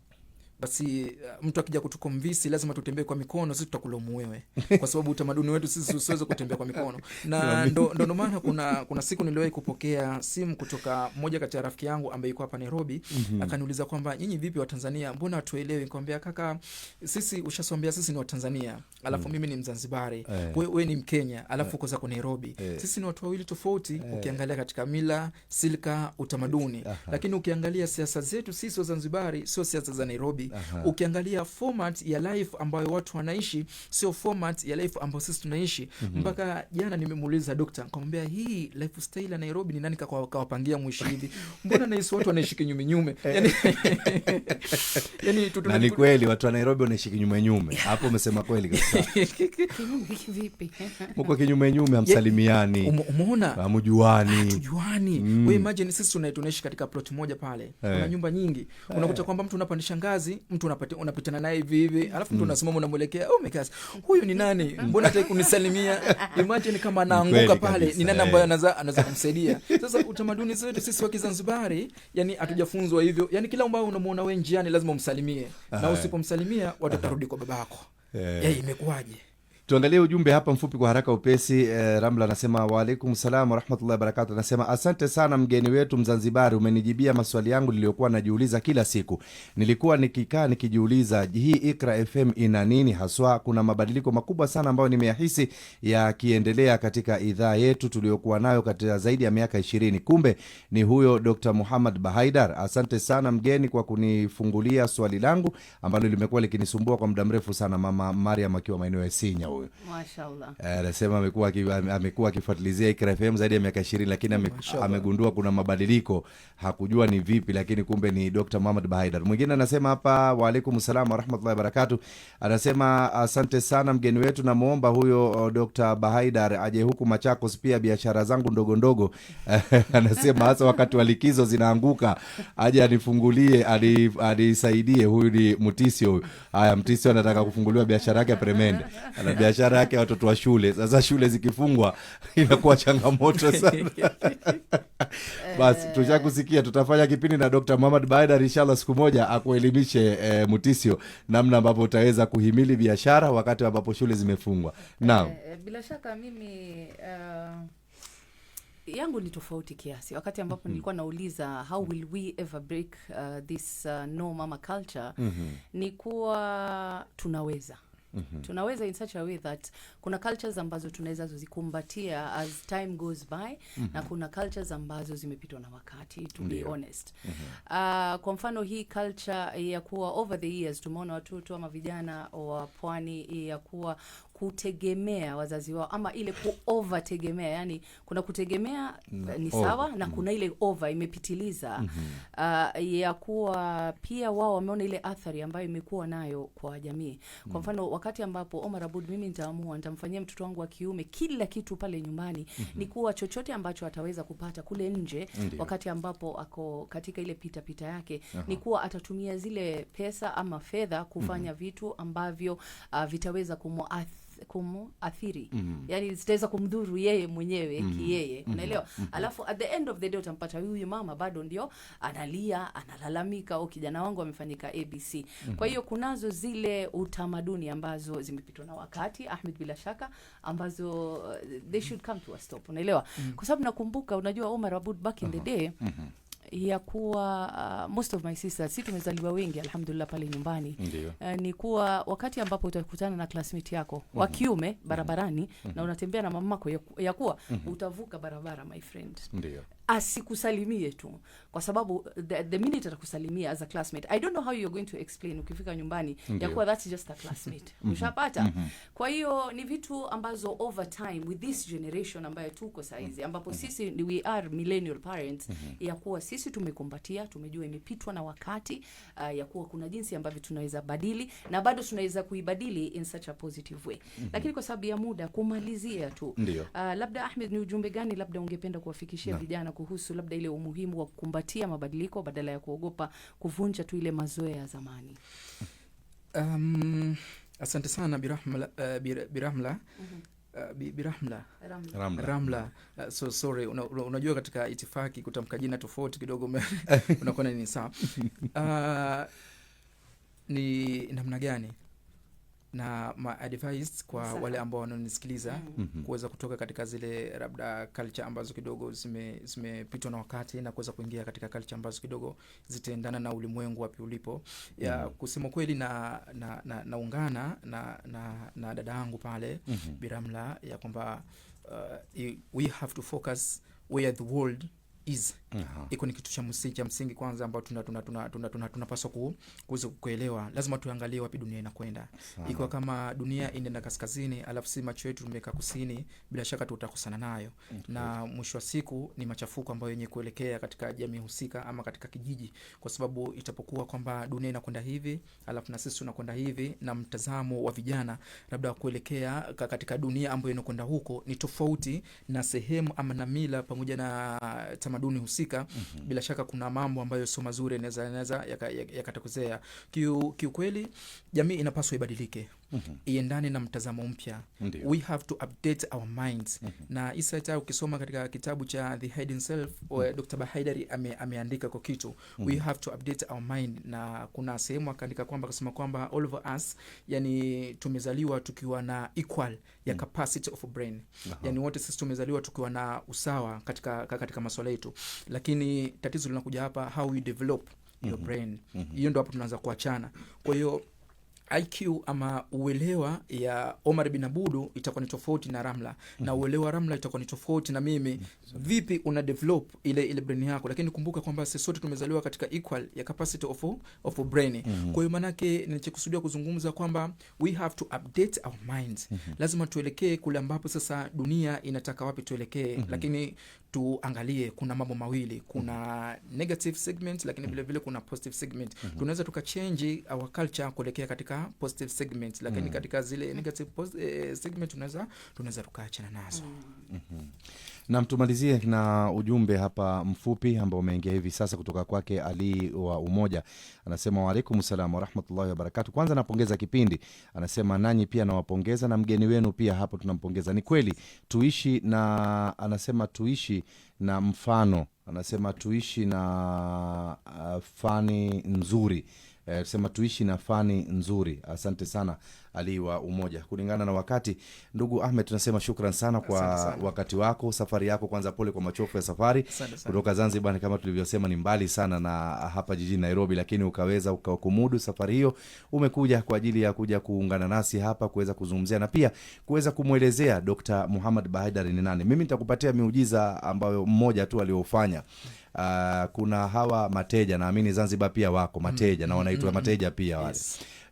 Speaker 4: basi mtu akija kutukomvisi lazima tutembee kwa mikono, sisi tutakulaumu wewe, kwa sababu utamaduni wetu sisi usiweze kutembea kwa mikono. Na ndo maana kuna siku niliwahi kupokea simu kutoka mmoja kati ya rafiki yangu ambaye yuko hapa Nairobi. Akaniuliza kwamba nyinyi vipi wa Tanzania, mbona hatuelewi? Nikamwambia kaka, sisi ushaswambia sisi ni wa Tanzania, alafu mimi ni Mzanzibari, wewe ni Mkenya, alafu uko zako Nairobi. Sisi ni watu wawili tofauti ukiangalia katika mila, silka, utamaduni. Lakini ukiangalia siasa zetu sisi wa Zanzibari sio siasa za Nairobi. Ukiangalia format ya life ambayo watu wanaishi sio format ya life ambayo sisi tunaishi. Mpaka jana nimemuuliza dokta, nikamwambia hii lifestyle ya Nairobi ni nani kawapangia muishi hivi? Mbona nahisi watu wanaishi kinyume? Yani
Speaker 1: na ni kweli watu wa Nairobi wanaishi kinyume. Hapo umesema kweli kabisa.
Speaker 2: Vipi?
Speaker 1: Mko kinyume, hamsalimiani.
Speaker 4: Umeona?
Speaker 1: Hamujuani.
Speaker 4: Tujuani. Wewe imagine sisi tunaishi katika plot moja pale. Kuna nyumba nyingi. Unakuta kwamba mtu unapandisha ngazi, mtu unapitana naye hivi, alafu mtu unasimama unamwelekea, oh my gosh, huyu ni nani? Mbona hataki kunisalimia? Imagine kama anaanguka pale, ni nani ambaye anaweza kumsaidia? Sasa utamaduni wetu sisi wa Kizanzibari, yani hatujafunzwa hivyo. Yani kila ambao unamuona wewe njiani lazima umsalimie. Na usipomsalimia watarudi kwa babako. Imekuwaje?
Speaker 1: Tuangalie ujumbe hapa mfupi kwa haraka upesi. Ramla anasema wa alaikum salam wa rahmatullahi wa barakatuh. Anasema asante sana mgeni wetu Mzanzibari, umenijibia maswali yangu niliyokuwa najiuliza kila siku. Nilikuwa nikikaa nikijiuliza hii Iqra FM ina nini haswa. Kuna mabadiliko makubwa sana ambayo nimeyahisi yakiendelea katika idhaa yetu tuliyokuwa nayo katika zaidi ya miaka 20. Kumbe ni huyo Dr. Muhammad Bahaidar. Asante sana mgeni kwa kunifungulia swali langu ambalo limekuwa likinisumbua kwa muda mrefu sana. Mama Mariam akiwa maeneo ya Sinya huyo. huyo.
Speaker 2: Mashaallah.
Speaker 1: Anasema amekuwa akifuatilizia Iqra FM zaidi ya miaka 20, lakini amegundua kuna mabadiliko, hakujua ni vipi, lakini kumbe ni Dr. Muhammad Bahaidar. Mwingine anasema hapa, wa alaikum salaam wa rahmatullahi wa barakatuh. Anasema asante sana mgeni wetu, na muomba huyo Dr. Bahaidar aje huku Machakos pia, biashara zangu ndogo ndogo. Anasema hasa wakati wa likizo zinaanguka, aje anifungulie, anisaidie. Huyu ni Mtisio huyu. Haya, Mtisio anataka kufunguliwa biashara yake Premende. Ana biashara yake watoto wa shule. Sasa shule zikifungwa inakuwa changamoto sana. Basi tushakusikia, tutafanya kipindi na Dr. Muhammad Bahaidar inshallah siku moja akuelimishe Mtisio namna ambapo utaweza kuhimili biashara wakati ambapo shule zimefungwa. Naam.
Speaker 2: Bila shaka mimi yangu ni tofauti kiasi. Wakati ambapo nilikuwa nauliza how will we ever break this no mama culture, ni kuwa tunaweza. Tunaweza in such a way that kuna cultures ambazo tunaweza kuzikumbatia as time goes by, na kuna cultures ambazo zimepitwa na wakati, to be honest. Kwa mfano hii culture ya kuwa over the years tumeona watoto ama vijana wa pwani ya kuwa kutegemea wazazi wao, ama ile ku-over-tegemea. Yani kuna kutegemea ni sawa, na kuna ile over imepitiliza. Ya kuwa pia wao wameona ile athari ambayo imekuwa nayo kwa jamii. Kwa mfano wakati ambapo Omar Aboud mimi nitamfanyia mtoto wangu wa kiume kila kitu pale nyumbani, ni kuwa chochote ambacho ataweza kupata kule nje, wakati ambapo ako katika ile pita yake, ni kuwa atatumia zile pesa ama fedha kufanya vitu ambavyo vitaweza kumuathiri. Yani zitaweza kumdhuru yeye mwenyewe kiyeye, unaelewa? Alafu at the end of the day utampata huyu mama bado ndio analia, analalamika, au kijana wangu amefanyika ABC. Kwa hiyo kunazo zile utamaduni ambazo zimepitwa na wakati, Ahmed, bila shaka, ambazo they should come to a stop, unaelewa? Kwa sababu nakumbuka, unajua Omar Aboud back in the day, ya kuwa most of my sisters, si tumezaliwa wengi alhamdulillah pale nyumbani, ni kuwa wakati ambapo utakutana na classmate yako wa kiume barabarani, na unatembea na mamako, ya kuwa utavuka barabara, my friend, asikusalimie tu, kwa sababu the minute atakusalimia as a classmate, I don't know how you're going to explain ukifika nyumbani ya kuwa that's just a classmate. Ushapata? Kwa hiyo ni vitu ambazo over time with this generation ambayo tuko saizi, ambapo sisi we are millennial parents, ya kuwa sisi tumekumbatia, tumejua imepitwa na wakati, ya kuwa kuna jinsi ambavyo tunaweza badili, na bado tunaweza kuibadili in such a positive way. Lakini kwa sababu ya muda, kumalizia tu, labda Ahmed, ni ujumbe gani labda ungependa kuwafikishia vijana kuhusu labda ile umuhimu wa kukumbatia mabadiliko badala ya kuogopa kuvunja tu ile mazoea ya zamani?
Speaker 4: Asante sana Ramla. So sorry, unajua katika itifaki kutamka jina tofauti kidogo unakuwa ni sawa. Ni namna gani na advice kwa wale ambao wananisikiliza kuweza kutoka katika zile labda culture ambazo kidogo zimepitwa na wakati, na kuweza kuingia katika culture ambazo kidogo zitaendana na ulimwengu wapi ulipo. Ya kusema kweli naungana na dada yangu pale Biramla, ya kwamba we have to focus where the world is. Iko ni kitu cha msingi kwanza ambao tunapaswa kuweza kuelewa. Lazima tuangalie wapi dunia inakwenda. Iko kama dunia inaenda kaskazini, alafu si macho yetu tumeka kusini, bila shaka tutakosana nayo. Na mwisho wa siku ni machafuko ambayo yenye kuelekea katika jamii husika ama katika kijiji, kwa sababu itapokuwa kwamba dunia inakwenda hivi, alafu na sisi tunakwenda hivi, na mtazamo wa vijana labda kuelekea katika dunia ambayo inakwenda huko ni tofauti na sehemu ama na mila pamoja na tamaduni husika, bila shaka kuna mambo ambayo sio mazuri yanaweza yakatokezea. Kiukweli jamii inapaswa ibadilike, iendane na mtazamo mpya. We have to update our minds. Na isa ukisoma katika kitabu cha The Hidden Self, Dr. Bahaidar ameandika kwa kitu, we have to update our mind. Na kuna sehemu akaandika kwamba kusema kwamba all of us, yani tumezaliwa tukiwa na equal ya capacity of brain. Yani wote sisi tumezaliwa tukiwa na usawa katika masuala yetu, lakini tatizo linakuja hapa how you develop your brain. Hiyo ndio hapo tunaanza kuachana. Kwa hiyo IQ ama uelewa ya Omar bin Abudu itakuwa ni tofauti na Ramla, na uelewa Ramla itakuwa ni tofauti na mimi. Vipi una develop ile brain yako? Lakini kumbuka kwamba sisi sote tumezaliwa katika equal ya capacity of brain. Kwa hiyo manake nilichokusudia kuzungumza kwamba we have to update our minds. Lazima tuelekee kule ambapo sasa dunia inataka wapi tuelekee. Lakini tuangalie kuna mambo mawili, kuna negative segment lakini vile vile kuna positive segment. Tunaweza tukachange our culture kuelekea katika positive segment, lakini katika zile negative segment tunaweza tukaachana nazo.
Speaker 1: Na mtumalizie na ujumbe hapa mfupi ambao umeingia hivi sasa kutoka kwake Ali wa Umoja. Anasema wa alaikum salaam wa rahmatullahi wa barakatuh. Kwanza napongeza kipindi. Anasema nanyi pia nawapongeza na mgeni wenu pia hapo tunampongeza. Ni kweli tuishi na, anasema tuishi na mfano. Anasema tuishi na fani nzuri. Sema tuishi na fani nzuri. Asante sana Ali wa Umoja. Kulingana na wakati, ndugu Ahmed, tunasema shukran sana kwa wakati wako, safari yako. Kwanza pole kwa machofu ya safari kutoka Zanzibar, kama tulivyosema ni mbali sana na hapa jijini Nairobi, lakini ukaweza ukakumudu safari hiyo. Umekuja kwa ajili ya kuja kuungana nasi hapa kuweza kuzungumzia na pia kuweza kumuelezea Dr. Muhammad Bahaidar ni nani. Mimi nitakupatia miujiza ambayo mmoja tu aliofanya. Kuna hawa mateja, naamini Zanzibar pia wako mateja na wanaitwa mateja pia wale.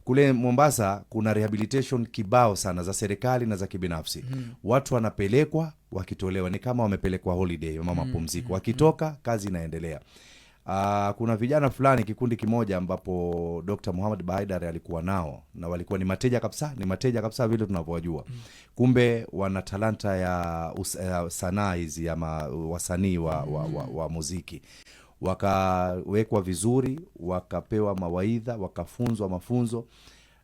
Speaker 1: Kule Mombasa kuna rehabilitation kibao sana za serikali na za kibinafsi. Watu wanapelekwa wakitolewa ni kama wamepelekwa holiday ama mapumziko. Wakitoka kazi inaendelea. Kuna vijana fulani, kikundi kimoja ambapo Dr. Muhammad Bahaidar alikuwa nao, na walikuwa ni mateja kabisa vile tunavyojua. Kumbe wana talanta ya sanaa hizi ama wasanii wa muziki. Wakawekwa vizuri, wakapewa mawaidha, wakafunzwa mafunzo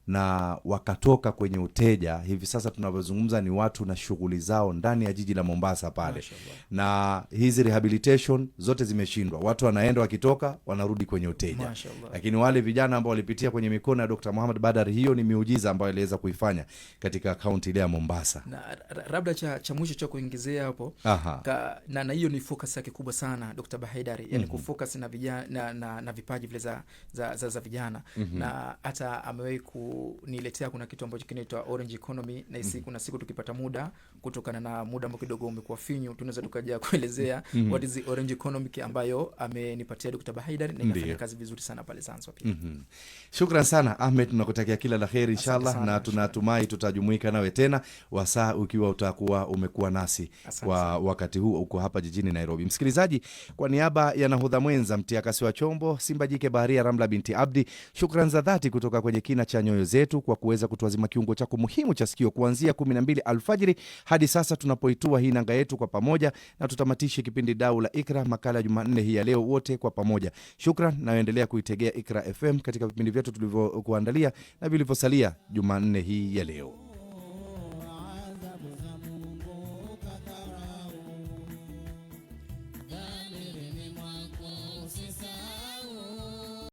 Speaker 1: na wakatoka kwenye uteja. Hivi sasa tunavyozungumza ni watu na shughuli zao ndani ya jiji la Mombasa pale. Na hizi rehabilitation zote zimeshindwa. Watu wanaenda, wakitoka wanarudi kwenye uteja. Lakini wale vijana ambao walipitia kwenye mikono ya Dr. Muhammad Bahaidar, hiyo ni miujiza ambayo aliweza kuifanya katika kaunti ile ya Mombasa.
Speaker 4: Na labda cha mwisho cha kuongezea hapo, na hiyo ni focus yake kubwa sana Dr. Bahaidar, yani kufocus na vijana na vipaji vile za vijana. Na hata amewahi niletea kuna kitu ambacho kinaitwa Orange Economy, na kuna siku tukipata muda, kutokana na muda ambao kidogo umekuwa finyu, tunaweza tukaja kuelezea what is the Orange Economy ambayo amenipatia Dr. Bahaidar, na inafanya kazi vizuri sana pale Zanzibar pia.
Speaker 1: Shukran sana Ahmed, tunakutakia kila la kheri inshallah, na tunatumai tutajumuika nawe tena wasaa ukiwa utakuwa umekuwa nasi kwa wakati huu uko hapa jijini Nairobi. Msikilizaji, kwa niaba ya nahodha mwenza mtiakasi wa chombo Simba Jike Baharia Ramla binti Abdi, shukran za dhati kutoka kwenye kina cha nyoyo zetu kwa kuweza kutuazima kiungo chako muhimu cha sikio kuanzia 12 alfajiri hadi sasa tunapoitua hii nanga yetu kwa pamoja, na tutamatishe kipindi dau la Ikra makala ya Jumanne hii ya leo wote kwa pamoja. Shukran, na endelea kuitegea Ikra FM katika vipindi vyetu tulivyokuandalia na vilivyosalia Jumanne hii ya leo.